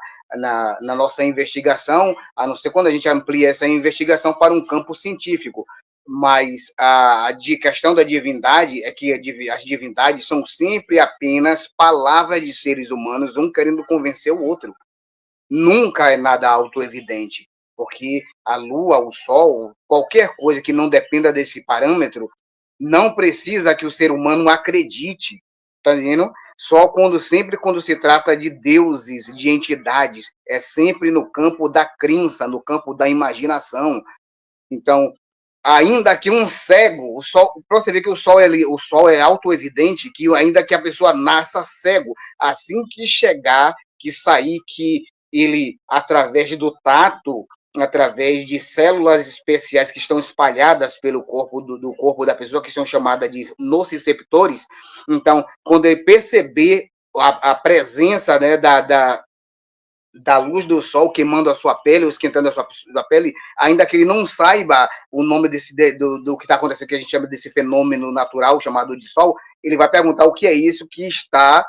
investigação, a não ser quando a gente amplia essa investigação para um campo científico. Mas a questão da divindade é que as divindades são sempre apenas palavras de seres humanos, um querendo convencer o outro. Nunca é nada autoevidente, porque a Lua, o Sol, qualquer coisa que não dependa desse parâmetro, não precisa que o ser humano acredite, tá entendendo? Sempre quando se trata de deuses, de entidades, é sempre no campo da crença, no campo da imaginação. Então, ainda que um cego, o sol, para você ver que o sol é autoevidente, que ainda que a pessoa nasça cego, assim que chegar, que sair, que ele, através do tato, através de células especiais que estão espalhadas pelo corpo do corpo da pessoa, que são chamadas de nociceptores, então, quando ele perceber a presença, né, da luz do sol queimando a sua pele, ou esquentando a sua pele, ainda que ele não saiba o nome do que está acontecendo, que a gente chama desse fenômeno natural chamado de sol, ele vai perguntar o que é isso que está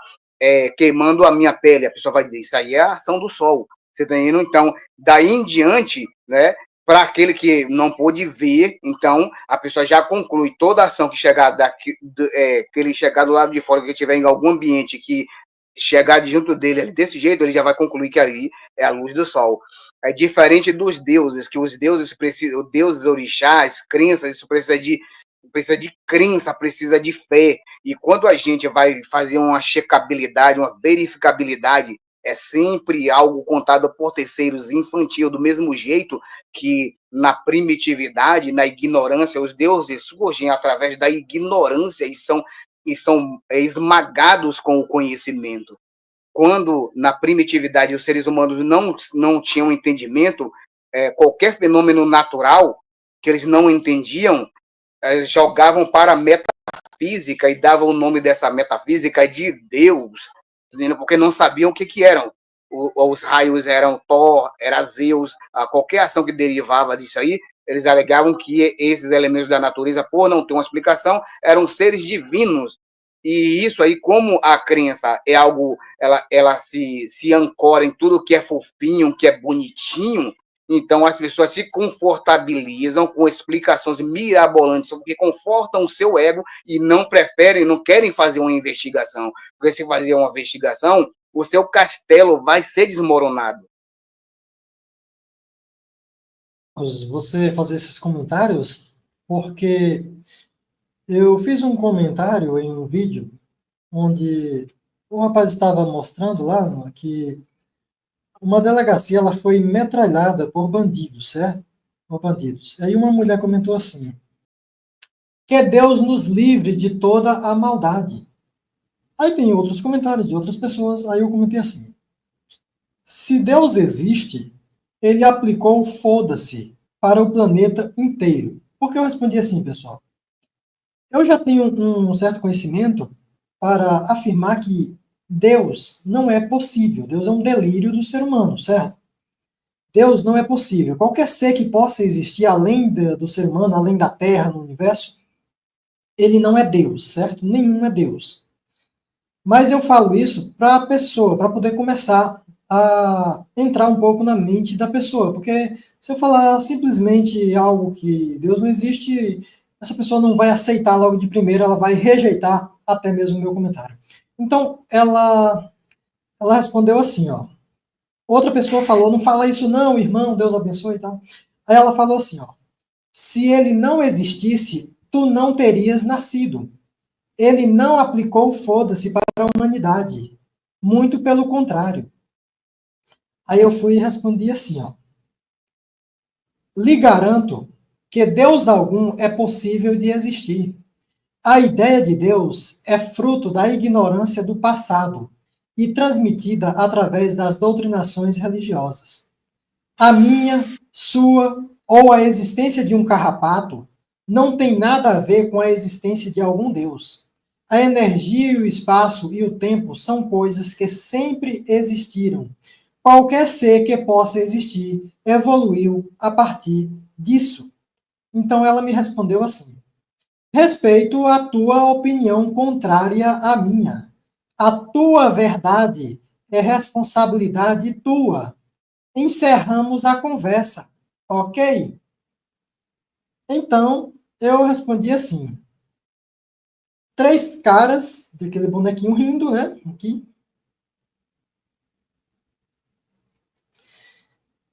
queimando a minha pele. A pessoa vai dizer, isso aí é a ação do sol. Você está entendendo? Então, daí em diante, né, para aquele que não pôde ver, então a pessoa já conclui toda ação que chegar que ele chegar do lado de fora, que estiver em algum ambiente que chegar junto dele desse jeito, ele já vai concluir que ali é a luz do sol. É diferente dos deuses, que os deuses precisam, os deuses orixás, crenças, isso precisa de crença, precisa de fé. E quando a gente vai fazer uma checabilidade, uma verificabilidade, é sempre algo contado por terceiros, infantil, do mesmo jeito que na primitividade, na ignorância, os deuses surgem através da ignorância e são esmagados com o conhecimento. Quando, na primitividade, os seres humanos não tinham entendimento, qualquer fenômeno natural que eles não entendiam, jogavam para a metafísica e davam o nome dessa metafísica de Deus, porque não sabiam o que eram. Os raios eram Thor, era Zeus, qualquer ação que derivava disso aí, eles alegavam que esses elementos da natureza, por não ter uma explicação, eram seres divinos. E isso aí, como a crença é algo, ela se ancora em tudo que é fofinho, que é bonitinho, então as pessoas se confortabilizam com explicações mirabolantes que confortam o seu ego e não querem fazer uma investigação. Porque se fazer uma investigação, o seu castelo vai ser desmoronado.
Você fazer esses comentários, porque eu fiz um comentário em um vídeo onde o rapaz estava mostrando lá que uma delegacia ela foi metralhada por bandidos, certo? Por bandidos. Aí uma mulher comentou assim: que Deus nos livre de toda a maldade. Aí tem outros comentários de outras pessoas, aí eu comentei assim: se Deus existe, ele aplicou o foda-se para o planeta inteiro. Por que eu respondi assim, pessoal? Eu já tenho um certo conhecimento para afirmar que Deus não é possível. Deus é um delírio do ser humano, certo? Deus não é possível. Qualquer ser que possa existir além do ser humano, além da Terra, no universo, ele não é Deus, certo? Nenhum é Deus. Mas eu falo isso para a pessoa, para poder começar a entrar um pouco na mente da pessoa, porque se eu falar simplesmente algo que Deus não existe, essa pessoa não vai aceitar logo de primeira, ela vai rejeitar até mesmo o meu comentário. Então, ela respondeu assim, ó. Outra pessoa falou, não fala isso não, irmão, Deus abençoe e tal. Aí ela falou assim, ó. Se ele não existisse, tu não terias nascido. Ele não aplicou foda-se para a humanidade. Muito pelo contrário. Aí eu fui e respondi assim, ó. Lhe garanto que Deus algum é possível de existir. A ideia de Deus é fruto da ignorância do passado e transmitida através das doutrinações religiosas. A minha, sua ou a existência de um carrapato não tem nada a ver com a existência de algum Deus. A energia, o espaço e o tempo são coisas que sempre existiram. Qualquer ser que possa existir evoluiu a partir disso. Então ela me respondeu assim: respeito a tua opinião contrária à minha. A tua verdade é responsabilidade tua. Encerramos a conversa, ok? Então, eu respondi assim: três caras daquele bonequinho rindo, né? Aqui.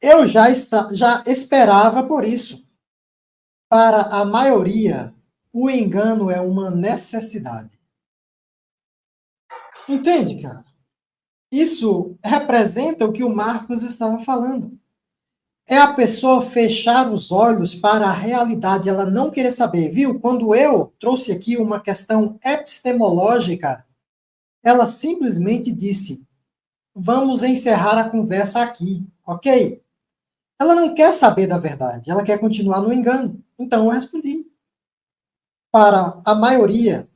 Eu já esperava por isso. Para a maioria, o engano é uma necessidade. Entende, cara? Isso representa o que o Marcos estava falando. É a pessoa fechar os olhos para a realidade, ela não querer saber, viu? Quando eu trouxe aqui uma questão epistemológica, ela simplesmente disse: vamos encerrar a conversa aqui, ok? Ela não quer saber da verdade, ela quer continuar no engano. Então eu respondi. Para a maioria,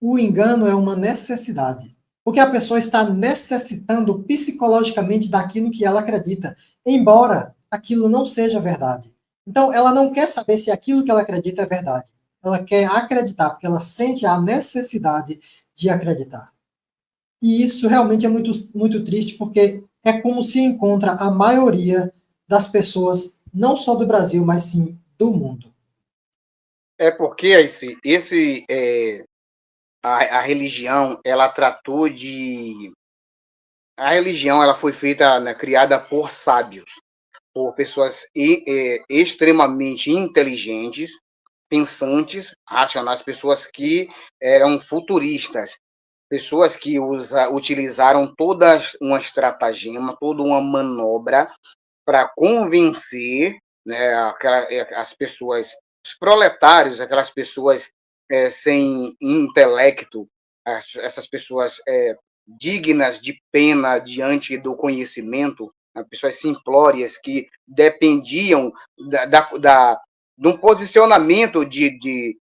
o engano é uma necessidade. Porque a pessoa está necessitando psicologicamente daquilo que ela acredita, embora aquilo não seja verdade. Então, ela não quer saber se aquilo que ela acredita é verdade. Ela quer acreditar, porque ela sente a necessidade de acreditar. E isso realmente é muito, muito triste, porque é como se encontra a maioria das pessoas, não só do Brasil, mas sim do mundo.
É porque a religião, ela tratou de... A religião, ela foi feita, né, criada por sábios, por pessoas extremamente inteligentes, pensantes, racionais, pessoas que eram futuristas, pessoas que utilizaram toda uma estratagema, toda uma manobra para convencer, né, as pessoas, os proletários, aquelas pessoas sem intelecto, essas pessoas dignas de pena diante do conhecimento, né, pessoas simplórias que dependiam de um posicionamento de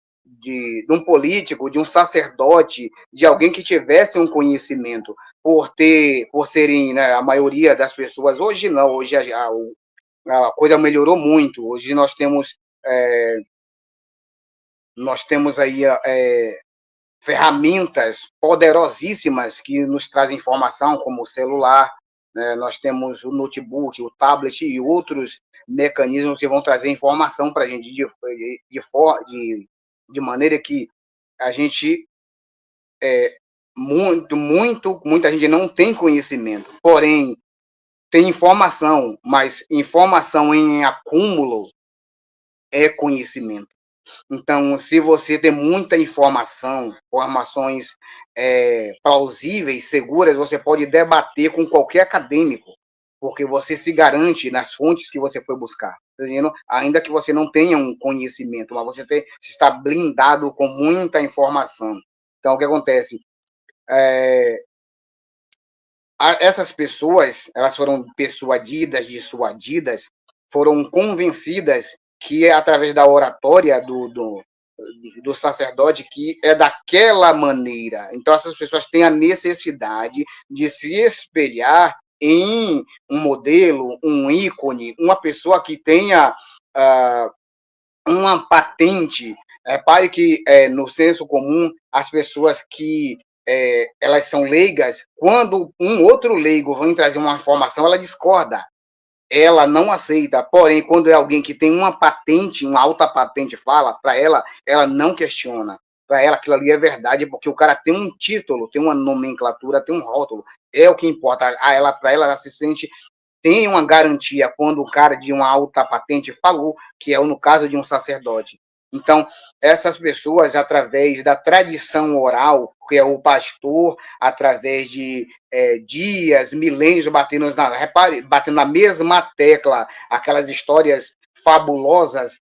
um político, de um sacerdote, de alguém que tivesse um conhecimento, por serem, né, a maioria das pessoas. Hoje não, hoje a coisa melhorou muito. Hoje nós temos aí ferramentas poderosíssimas que nos trazem informação, como o celular, né? Nós temos o notebook, o tablet e outros mecanismos que vão trazer informação para a gente de maneira que a gente muita gente não tem conhecimento, porém tem informação, mas informação em acúmulo é conhecimento. Então, se você tem muita informações plausíveis, seguras, você pode debater com qualquer acadêmico, porque você se garante nas fontes que você foi buscar, tá entendendo? Ainda que você não tenha um conhecimento, mas você está blindado com muita informação. Então, o que acontece? essas pessoas, elas foram persuadidas, dissuadidas, foram convencidas que é através da oratória do sacerdote que é daquela maneira. Então, essas pessoas têm a necessidade de se espelhar em um modelo, um ícone, uma pessoa que tenha uma patente. Repare que, no senso comum, as pessoas que elas são leigas, quando um outro leigo vem trazer uma informação, ela discorda, ela não aceita. Porém, quando é alguém que tem uma patente, uma alta patente fala, para ela não questiona. Para ela, aquilo ali é verdade, porque o cara tem um título, tem uma nomenclatura, tem um rótulo. É o que importa. Para ela se sente, tem uma garantia quando o cara de uma alta patente falou, que é no caso de um sacerdote. Então, essas pessoas, através da tradição oral, que é o pastor, através de dias, milênios, batendo na mesma tecla, aquelas histórias fabulosas,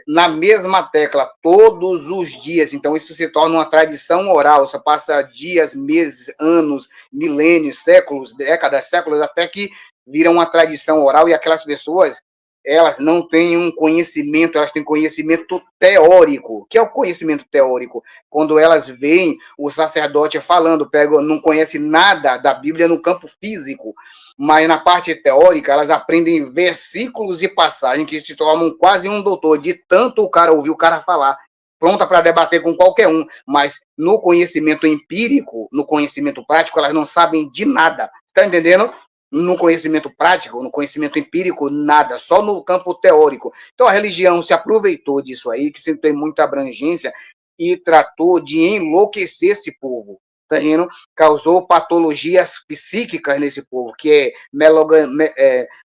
na mesma tecla, todos os dias. Então, isso se torna uma tradição oral, você passa dias, meses, anos, milênios, séculos, décadas, séculos, até que vira uma tradição oral, e aquelas pessoas, elas não têm um conhecimento, elas têm conhecimento teórico. O que é o conhecimento teórico? Quando elas veem o sacerdote falando, não conhece nada da Bíblia no campo físico, mas na parte teórica, elas aprendem versículos e passagens que se tornam quase um doutor, de tanto o cara ouvir o cara falar, pronta para debater com qualquer um, mas no conhecimento empírico, no conhecimento prático, elas não sabem de nada. Está entendendo? No conhecimento prático, no conhecimento empírico, nada, só no campo teórico. Então, a religião se aproveitou disso aí, que sempre tem muita abrangência, e tratou de enlouquecer esse povo, tá vendo? Causou patologias psíquicas nesse povo, que é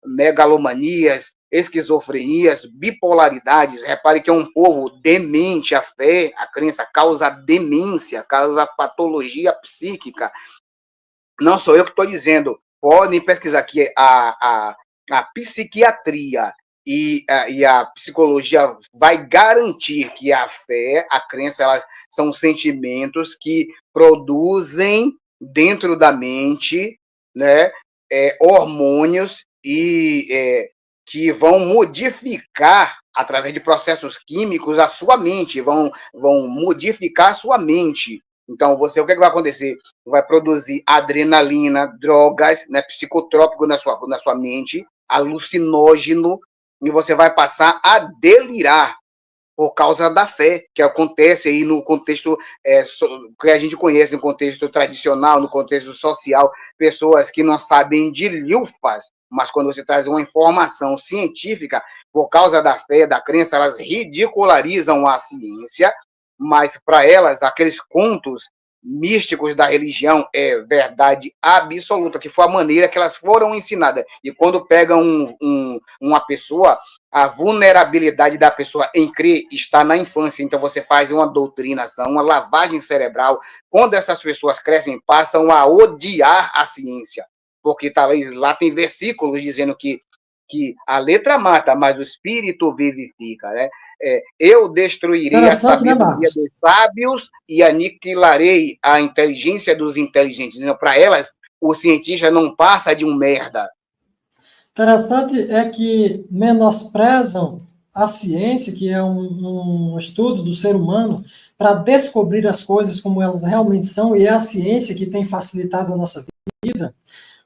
megalomanias, esquizofrenias, bipolaridades. Repare que é um povo demente. A fé, a crença causa demência, causa patologia psíquica. Não sou eu que estou dizendo. Podem pesquisar aqui a psiquiatria e a psicologia vai garantir que a fé, a crença, elas são sentimentos que produzem dentro da mente, né, hormônios e que vão modificar através de processos químicos a sua mente, vão modificar a sua mente. Então, o que vai acontecer? Vai produzir adrenalina, drogas, né, psicotrópico na sua mente, alucinógeno, e você vai passar a delirar por causa da fé, que acontece aí no contexto que a gente conhece, no contexto tradicional, no contexto social, pessoas que não sabem de lufas, mas quando você traz uma informação científica, por causa da fé, da crença, elas ridicularizam a ciência, mas para elas, aqueles contos místicos da religião é verdade absoluta, que foi a maneira que elas foram ensinadas. E quando pegam uma pessoa, a vulnerabilidade da pessoa em crer está na infância. Então você faz uma doutrinação, uma lavagem cerebral. Quando essas pessoas crescem, passam a odiar a ciência, porque lá tem versículos dizendo que a letra mata, mas o espírito vivifica, né? Eu destruirei a sabedoria dos sábios e aniquilarei a inteligência dos inteligentes. Para elas, o cientista não passa de um merda.
Interessante é que menosprezam a ciência, que é um estudo do ser humano, para descobrir as coisas como elas realmente são, e é a ciência que tem facilitado a nossa vida.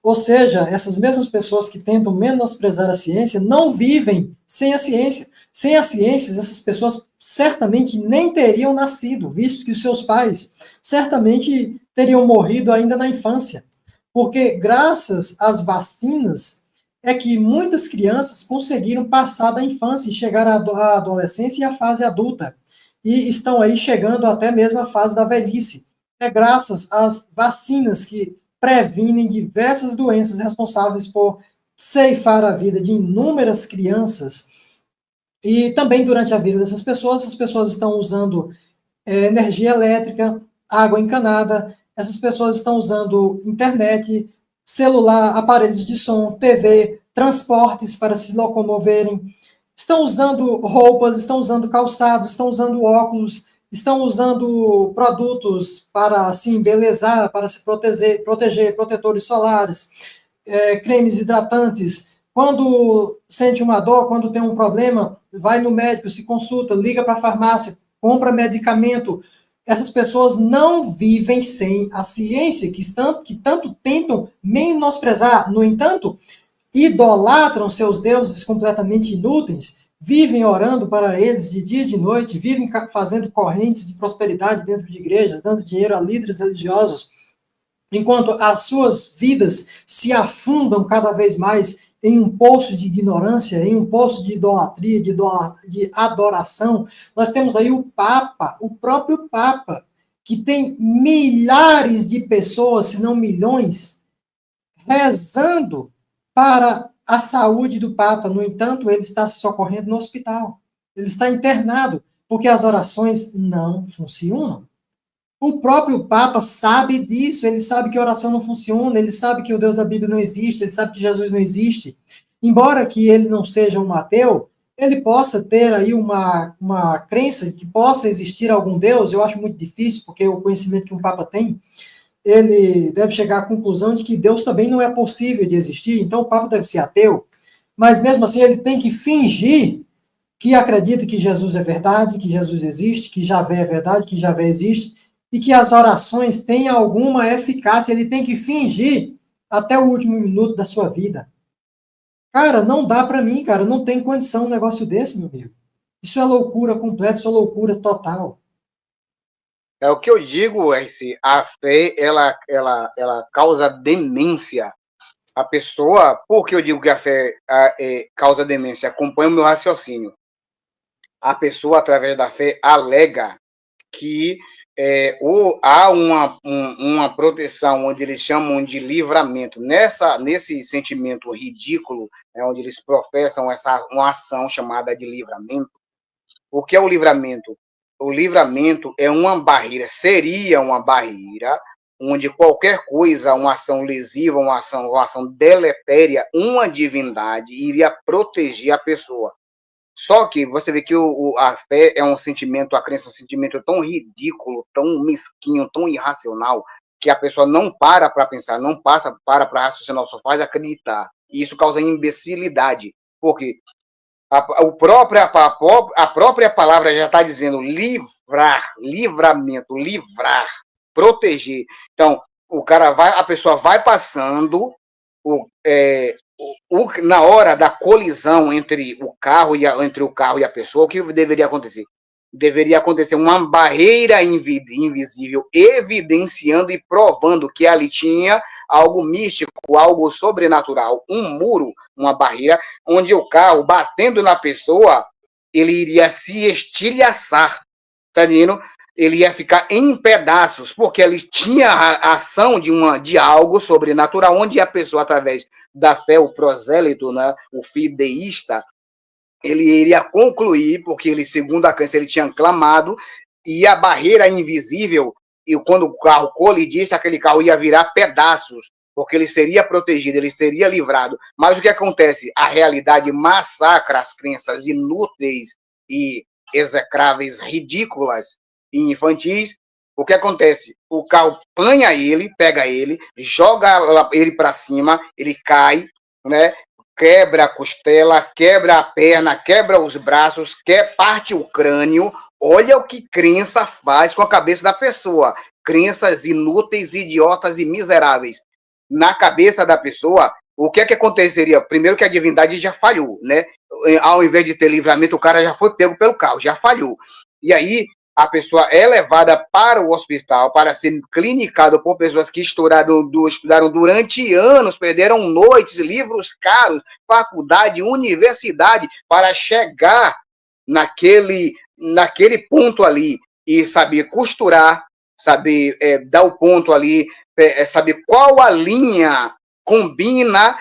Ou seja, essas mesmas pessoas que tentam menosprezar a ciência não vivem sem a ciência. Sem as ciências, essas pessoas certamente nem teriam nascido, visto que os seus pais certamente teriam morrido ainda na infância. Porque graças às vacinas é que muitas crianças conseguiram passar da infância e chegar à adolescência e à fase adulta. E estão aí chegando até mesmo à fase da velhice. É graças às vacinas que previnem diversas doenças responsáveis por ceifar a vida de inúmeras crianças. E também durante a vida dessas pessoas, as pessoas estão usando energia elétrica, água encanada, essas pessoas estão usando internet, celular, aparelhos de som, TV, transportes para se locomoverem, estão usando roupas, estão usando calçados, estão usando óculos, estão usando produtos para se embelezar, para se proteger, protetores solares, cremes hidratantes. Quando sente uma dor, quando tem um problema, vai no médico, se consulta, liga para a farmácia, compra medicamento. Essas pessoas não vivem sem a ciência, que tanto tentam menosprezar. No entanto, idolatram seus deuses completamente inúteis, vivem orando para eles de dia e de noite, vivem fazendo correntes de prosperidade dentro de igrejas, dando dinheiro a líderes religiosos, enquanto as suas vidas se afundam cada vez mais em um poço de ignorância, em um poço de idolatria, de adoração. Nós temos aí o Papa, o próprio Papa, que tem milhares de pessoas, se não milhões, rezando para a saúde do Papa. No entanto, ele está se socorrendo no hospital. Ele está internado, porque as orações não funcionam. O próprio Papa sabe disso, ele sabe que a oração não funciona, ele sabe que o Deus da Bíblia não existe, ele sabe que Jesus não existe. Embora que ele não seja um ateu, ele possa ter aí uma crença que possa existir algum Deus. Eu acho muito difícil, porque o conhecimento que um Papa tem, ele deve chegar à conclusão de que Deus também não é possível de existir, então o Papa deve ser ateu, mas mesmo assim ele tem que fingir que acredita que Jesus é verdade, que Jesus existe, que Javé é verdade, que Javé existe, e que as orações têm alguma eficácia. Ele tem que fingir até o último minuto da sua vida. Cara, não dá para mim, cara, não tem condição um negócio desse, meu amigo. Isso é loucura completa, isso é loucura total.
É o que eu digo, RC, a fé, ela causa demência. A pessoa, por que eu digo que a fé causa demência? Acompanha o meu raciocínio. A pessoa, através da fé, alega que há uma proteção, onde eles chamam de livramento. Nesse sentimento ridículo, onde eles professam uma ação chamada de livramento. O que é o livramento? O livramento é uma barreira, seria uma barreira, onde qualquer coisa, uma ação lesiva, uma ação deletéria, uma divindade iria proteger a pessoa. Só que você vê que a fé é um sentimento, a crença é um sentimento tão ridículo, tão mesquinho, tão irracional, que a pessoa não para pensar, não para raciocinar, só faz acreditar. E isso causa imbecilidade. Por quê? A própria palavra já está dizendo livrar, livramento, livrar, proteger. Então, a pessoa vai passando, na hora da colisão entre o carro e a pessoa, o que deveria acontecer? Deveria acontecer uma barreira invisível, evidenciando e provando que ali tinha algo místico, algo sobrenatural, um muro, uma barreira, onde o carro, batendo na pessoa, ele iria se estilhaçar, tá vendo? Ele ia ficar em pedaços, porque ele tinha a ação de algo sobrenatural, onde a pessoa, através da fé, o prosélito, né, o fideísta, ele iria concluir, porque ele, segundo a crença, ele tinha clamado, e a barreira invisível, e quando o carro colidisse, aquele carro ia virar pedaços, porque ele seria protegido, ele seria livrado. Mas o que acontece? A realidade massacra as crenças inúteis e execráveis, ridículas e infantis. O que acontece? O carro apanha ele, pega ele, joga ele para cima, ele cai, né? Quebra a costela, quebra a perna, quebra os braços, parte o crânio. Olha o que crença faz com a cabeça da pessoa. Crenças inúteis, idiotas e miseráveis. Na cabeça da pessoa, o que é que aconteceria? Primeiro que a divindade já falhou, né? Ao invés de ter livramento, o cara já foi pego pelo carro, já falhou. E aí, a pessoa é levada para o hospital para ser clinicada por pessoas que estudaram durante anos, perderam noites, livros caros, faculdade, universidade, para chegar naquele ponto ali e saber costurar, saber dar o ponto ali, saber qual a linha combina,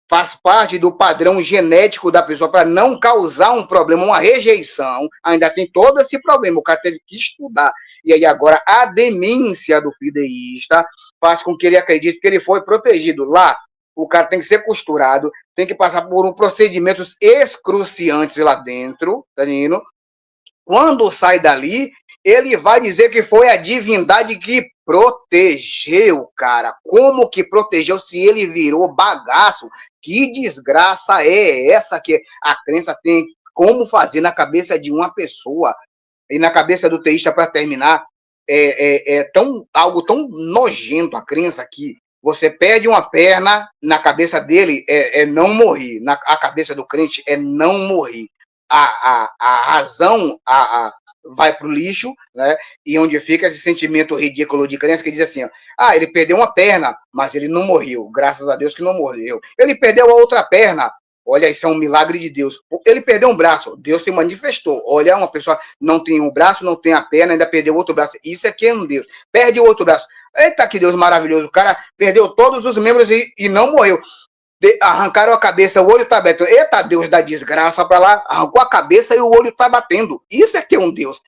faz parte do padrão genético da pessoa para não causar um problema, uma rejeição. Ainda tem todo esse problema, o cara teve que estudar. E aí agora a demência do fideísta faz com que ele acredite que ele foi protegido. Lá, o cara tem que ser costurado, tem que passar por procedimentos excruciantes lá dentro, tá vendo? quando sai dali, ele vai dizer que foi a divindade que protegeu, cara. Como que protegeu se ele virou bagaço? Que desgraça é essa que a crença tem como fazer na cabeça de uma pessoa? E na cabeça do teísta, para terminar, algo tão nojento a crença que você perde uma perna, na cabeça dele é não morrer. A cabeça do crente é não morrer. A razão vai para o lixo, né? E onde fica esse sentimento ridículo de crença que diz assim, ó, ele perdeu uma perna, mas ele não morreu, graças a Deus que não morreu. Ele perdeu a outra perna, olha, isso é um milagre de Deus. Ele perdeu um braço, Deus se manifestou. Olha, uma pessoa não tem um braço, não tem a perna, ainda perdeu outro braço. Isso aqui é um Deus. Perde o outro braço. Eita, que Deus maravilhoso. O cara perdeu todos os membros e não morreu. Arrancaram a cabeça, o olho tá aberto. Eita, Deus da desgraça pra lá. Arrancou a cabeça e o olho tá batendo. Isso é que é um Deus.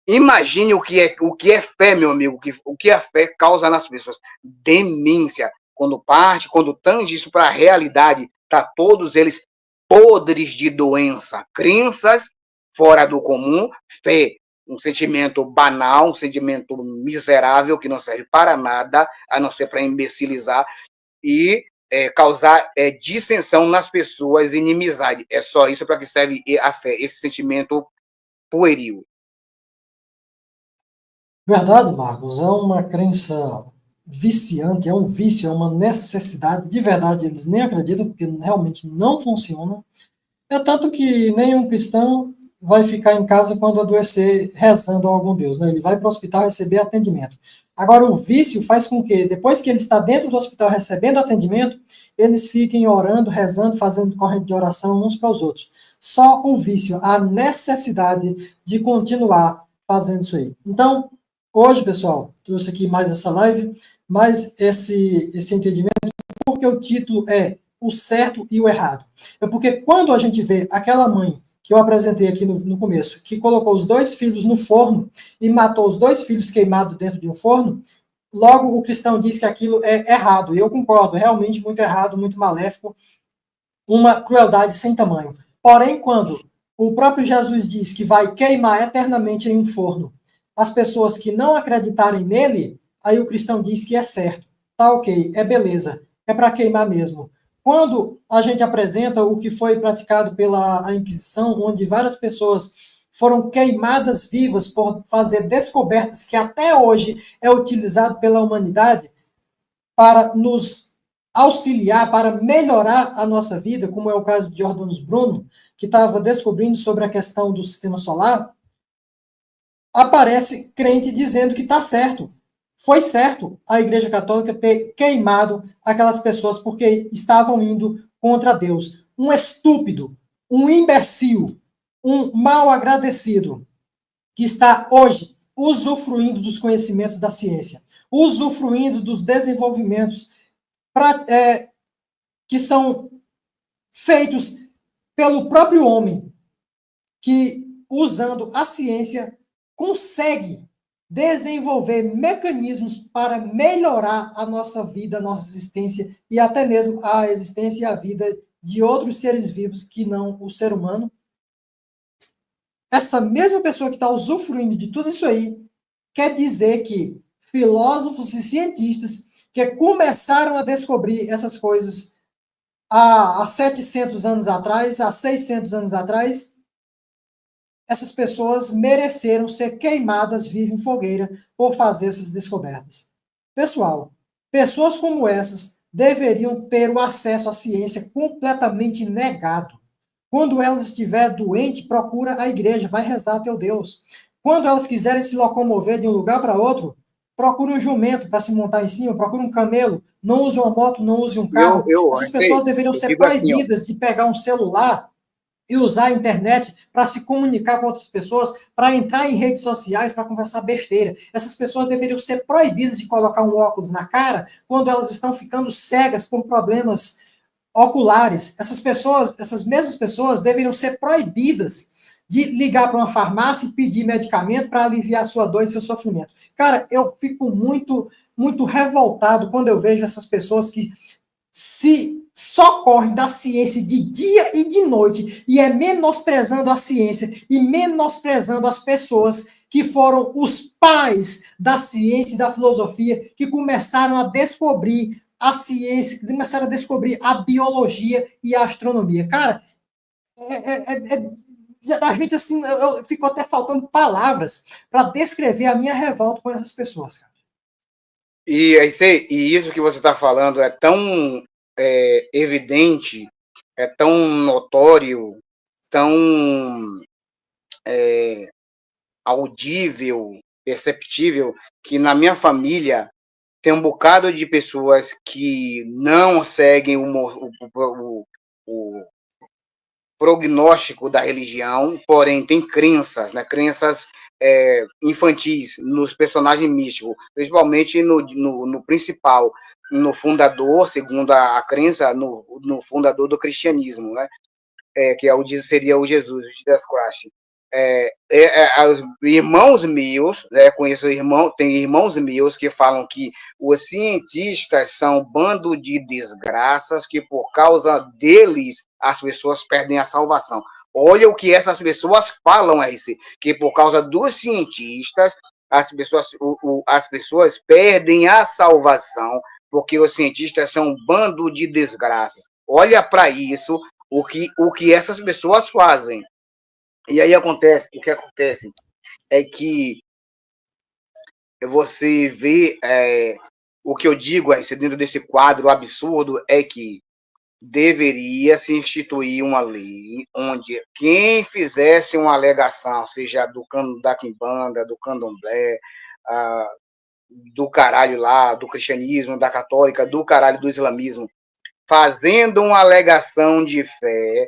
Imagine o que é fé, meu amigo. O que a fé causa nas pessoas. Demência. Quando tange isso para a realidade, tá todos eles podres de doença. Crenças fora do comum, fé, um sentimento banal, um sentimento miserável que não serve para nada, a não ser para imbecilizar e causar dissensão nas pessoas, inimizade. É só isso para que serve a fé, esse sentimento pueril.
Verdade, Marcos, é uma crença viciante, é um vício, é uma necessidade. De verdade, eles nem acreditam, porque realmente não funciona. É tanto que nenhum cristão vai ficar em casa quando adoecer rezando a algum Deus, né? Ele vai para o hospital receber atendimento. Agora, o vício faz com que, depois que ele está dentro do hospital recebendo atendimento, eles fiquem orando, rezando, fazendo corrente de oração uns para os outros. Só o vício, a necessidade de continuar fazendo isso aí. Então, hoje, pessoal, trouxe aqui mais essa live, mais esse entendimento, porque o título é O Certo e o Errado. É porque quando a gente vê aquela mãe que eu apresentei aqui no começo, que colocou os 2 filhos no forno e matou os 2 filhos queimados dentro de um forno, logo o cristão diz que aquilo é errado. E eu concordo, realmente muito errado, muito maléfico, uma crueldade sem tamanho. Porém, quando o próprio Jesus diz que vai queimar eternamente em um forno as pessoas que não acreditarem nele, aí o cristão diz que é certo. Tá ok, é beleza, é para queimar mesmo. Quando a gente apresenta o que foi praticado pela Inquisição, onde várias pessoas foram queimadas vivas por fazer descobertas que até hoje é utilizado pela humanidade para nos auxiliar, para melhorar a nossa vida, como é o caso de Giordano Bruno, que estava descobrindo sobre a questão do sistema solar, aparece crente dizendo que está certo. Foi certo a Igreja Católica ter queimado aquelas pessoas porque estavam indo contra Deus. Um estúpido, um imbecil, um mal agradecido que está hoje usufruindo dos conhecimentos da ciência, usufruindo dos desenvolvimentos que são feitos pelo próprio homem, que, usando a ciência, consegue desenvolver mecanismos para melhorar a nossa vida, a nossa existência e até mesmo a existência e a vida de outros seres vivos que não o ser humano. Essa mesma pessoa que está usufruindo de tudo isso aí quer dizer que filósofos e cientistas que começaram a descobrir essas coisas há 700 anos atrás, há 600 anos atrás, essas pessoas mereceram ser queimadas vivas em fogueira por fazer essas descobertas. Pessoal, pessoas como essas deveriam ter o acesso à ciência completamente negado. Quando elas estiverem doentes, procura a igreja, vai rezar a teu Deus. Quando elas quiserem se locomover de um lugar para outro, procure um jumento para se montar em cima, procure um camelo, não use uma moto, não use um carro. Essas pessoas deveriam ser proibidas de pegar um celular e usar a internet para se comunicar com outras pessoas, para entrar em redes sociais, para conversar besteira. Essas pessoas deveriam ser proibidas de colocar um óculos na cara quando elas estão ficando cegas por problemas oculares. Essas mesmas pessoas deveriam ser proibidas de ligar para uma farmácia e pedir medicamento para aliviar a sua dor e seu sofrimento. Cara, eu fico muito, muito revoltado quando eu vejo essas pessoas que se socorrem da ciência de dia e de noite e é menosprezando a ciência e menosprezando as pessoas que foram os pais da ciência e da filosofia, que começaram a descobrir a ciência, que começaram a descobrir a biologia e a astronomia. Cara, a gente assim, eu fico até faltando palavras para descrever a minha revolta com essas pessoas, cara.
E isso que você está falando é tão evidente, é tão notório, tão audível, perceptível, que na minha família tem um bocado de pessoas que não seguem o prognóstico da religião, porém tem crenças, né? Crenças infantis nos personagens místicos, principalmente no principal, no fundador, segundo a crença, no fundador do cristianismo, né? Que seria o Jesus, o Jesus Christ. Irmãos meus, né, tem irmãos meus que falam que os cientistas são um bando de desgraças, que por causa deles as pessoas perdem a salvação. Olha o que essas pessoas falam, RC, que por causa dos cientistas as pessoas perdem a salvação, porque os cientistas são um bando de desgraças. Olha para isso, o que essas pessoas fazem. E aí o que acontece é que você vê, o que eu digo dentro desse quadro absurdo é que deveria se instituir uma lei onde quem fizesse uma alegação, seja da quimbanda, do candomblé, do caralho lá, do cristianismo, da católica, do caralho do islamismo, fazendo uma alegação de fé,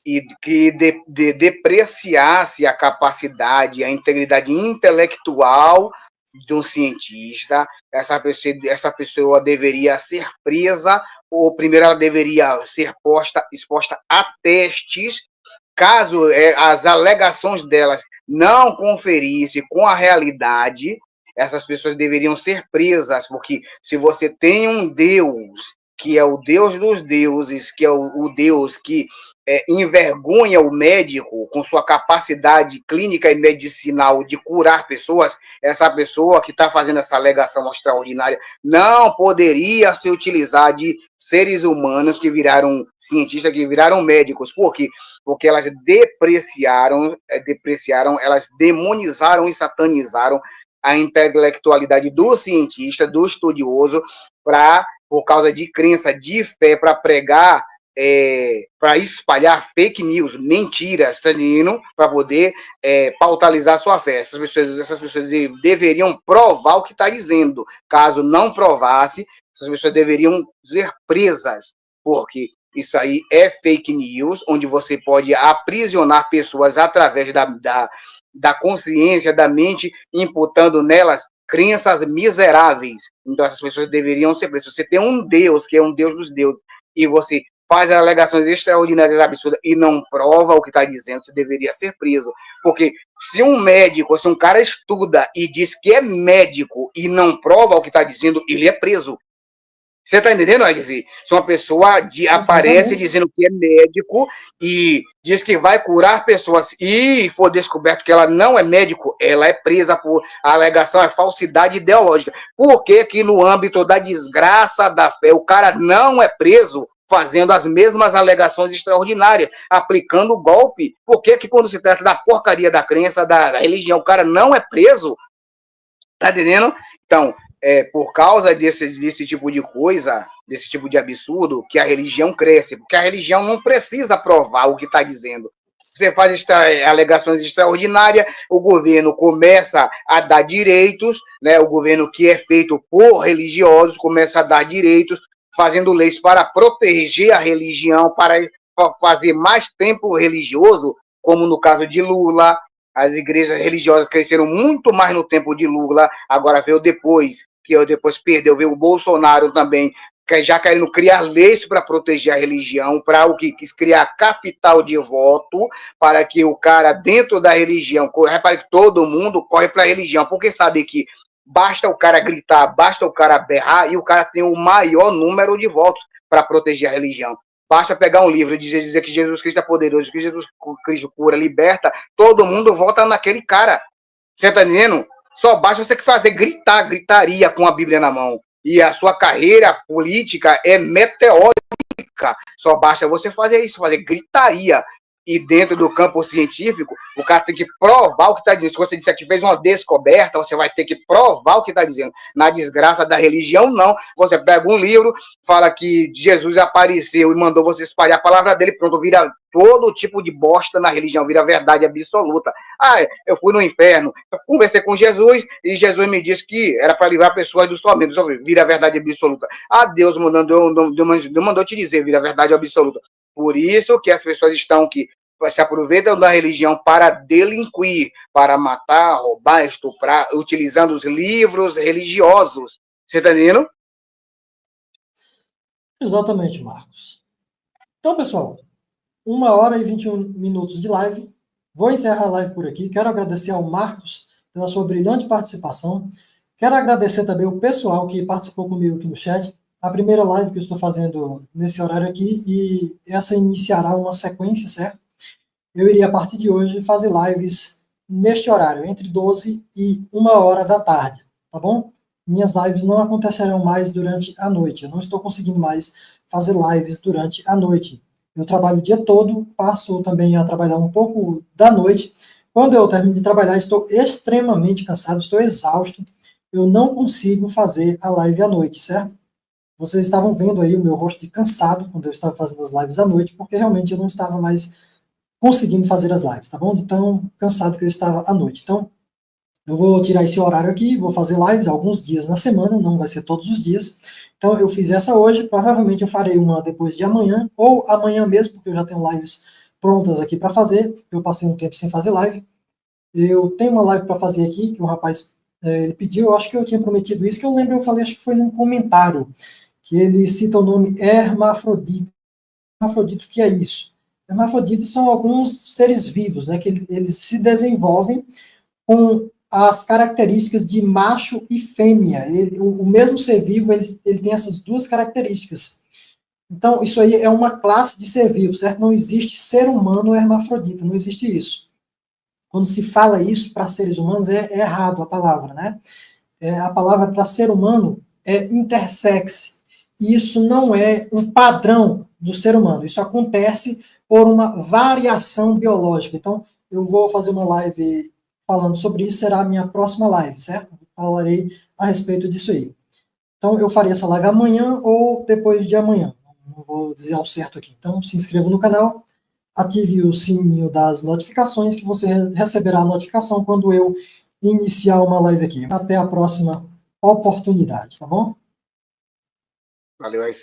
e que depreciasse a capacidade, a integridade intelectual do cientista, essa pessoa deveria ser presa, ou primeiro ela deveria ser exposta a testes, caso as alegações delas não conferissem com a realidade, essas pessoas deveriam ser presas, porque se você tem um Deus, que é o Deus dos deuses, que é o Deus que envergonha o médico com sua capacidade clínica e medicinal de curar pessoas, essa pessoa que está fazendo essa alegação extraordinária não poderia se utilizar de seres humanos que viraram cientistas, que viraram médicos. Por quê? Porque elas depreciaram, elas demonizaram e satanizaram a intelectualidade do cientista, do estudioso, por causa de crença, de fé, para pregar, para espalhar fake news, mentiras, para poder pautalizar sua fé. Essas pessoas deveriam provar o que está dizendo. Caso não provasse, essas pessoas deveriam ser presas, porque isso aí é fake news, onde você pode aprisionar pessoas através da consciência, da mente, imputando nelas crenças miseráveis. Então, essas pessoas deveriam ser presas. Você tem um Deus, que é um Deus dos deuses, e você faz alegações extraordinárias, absurdas, e não prova o que está dizendo, você deveria ser preso. Porque se um médico, se um cara estuda e diz que é médico e não prova o que está dizendo, ele é preso. Você está entendendo, Aguizi? Se uma pessoa aparece dizendo que é médico e diz que vai curar pessoas e for descoberto que ela não é médico, ela é presa por a alegação, é falsidade ideológica. Por que que no âmbito da desgraça da fé o cara não é preso fazendo as mesmas alegações extraordinárias, aplicando o golpe? Por que que quando se trata da porcaria da crença, da religião, o cara não é preso? Tá entendendo? Então, por causa desse tipo de coisa, desse tipo de absurdo, que a religião cresce, porque a religião não precisa provar o que está dizendo. Você faz alegações extraordinárias, o governo começa a dar direitos, né? O governo que é feito por religiosos começa a dar direitos, fazendo leis para proteger a religião, para fazer mais tempo religioso, como no caso de Lula. As igrejas religiosas cresceram muito mais no tempo de Lula, agora veio depois, que depois perdeu, veio o Bolsonaro também, já querendo criar leis para proteger a religião, para o que quis criar capital de voto, para que o cara dentro da religião, repare que todo mundo corre para a religião, porque sabe que basta o cara gritar, basta o cara berrar e o cara tem o maior número de votos. para proteger a religião. Basta pegar um livro e dizer que Jesus Cristo é poderoso, que Jesus Cristo cura, liberta, todo mundo vota naquele cara. Você está entendendo? Só basta você fazer gritaria com a Bíblia na mão. E a sua carreira política é meteórica. Só basta você fazer isso, fazer gritaria. E dentro do campo científico, o cara tem que provar o que está dizendo. Se você disser que fez uma descoberta, você vai ter que provar o que está dizendo. Na desgraça da religião, não. Você pega um livro, fala que Jesus apareceu e mandou você espalhar a palavra dele, pronto, vira todo tipo de bosta na religião, vira verdade absoluta. Ah, eu fui no inferno, eu conversei com Jesus e Jesus me disse que era para livrar pessoas do tormento, vira verdade absoluta. Ah, Deus mandou te dizer, vira verdade absoluta. Por isso que as pessoas estão aqui, se aproveitam da religião para delinquir, para matar, roubar, estuprar, utilizando os livros religiosos. Você está entendendo?
Exatamente, Marcos. Então, pessoal, 1h e 21 minutos de live. Vou encerrar a live por aqui. Quero agradecer ao Marcos pela sua brilhante participação. Quero agradecer também o pessoal que participou comigo aqui no chat. A primeira live que eu estou fazendo nesse horário aqui, e essa iniciará uma sequência, certo? Eu iria, a partir de hoje, fazer lives neste horário, entre 12 e 1h da tarde, tá bom? Minhas lives não acontecerão mais durante a noite. Eu não estou conseguindo mais fazer lives durante a noite. Eu trabalho o dia todo, passo também a trabalhar um pouco da noite. Quando eu termino de trabalhar, estou extremamente cansado, estou exausto. Eu não consigo fazer a live à noite, certo? Vocês estavam vendo aí o meu rosto de cansado quando eu estava fazendo as lives à noite, porque realmente eu não estava mais conseguindo fazer as lives, tá bom? De tão cansado que eu estava à noite. Então, eu vou tirar esse horário aqui, vou fazer lives alguns dias na semana, não vai ser todos os dias. Então, eu fiz essa hoje, provavelmente eu farei uma depois de amanhã, ou amanhã mesmo, porque eu já tenho lives prontas aqui para fazer. Eu passei um tempo sem fazer live. Eu tenho uma live para fazer aqui, que um rapaz ele pediu, eu acho que eu tinha prometido isso, que eu lembro, eu falei, acho que foi num comentário, que ele cita o nome hermafrodita. Hermafrodita, o que é isso? Hermafroditas são alguns seres vivos, né, que eles se desenvolvem com as características de macho e fêmea. O mesmo ser vivo, ele tem essas duas características. Então, isso aí é uma classe de ser vivo, certo? Não existe ser humano hermafrodita, não existe isso. Quando se fala isso para seres humanos, é errado a palavra, né? A palavra para ser humano é intersex. E isso não é um padrão do ser humano. Isso acontece por uma variação biológica. Então, eu vou fazer uma live falando sobre isso, será a minha próxima live, certo? Falarei a respeito disso aí. Então, eu farei essa live amanhã ou depois de amanhã. Não vou dizer ao certo aqui. Então, se inscreva no canal, ative o sininho das notificações, que você receberá a notificação quando eu iniciar uma live aqui. Até a próxima oportunidade, tá bom?
Valeu, aí,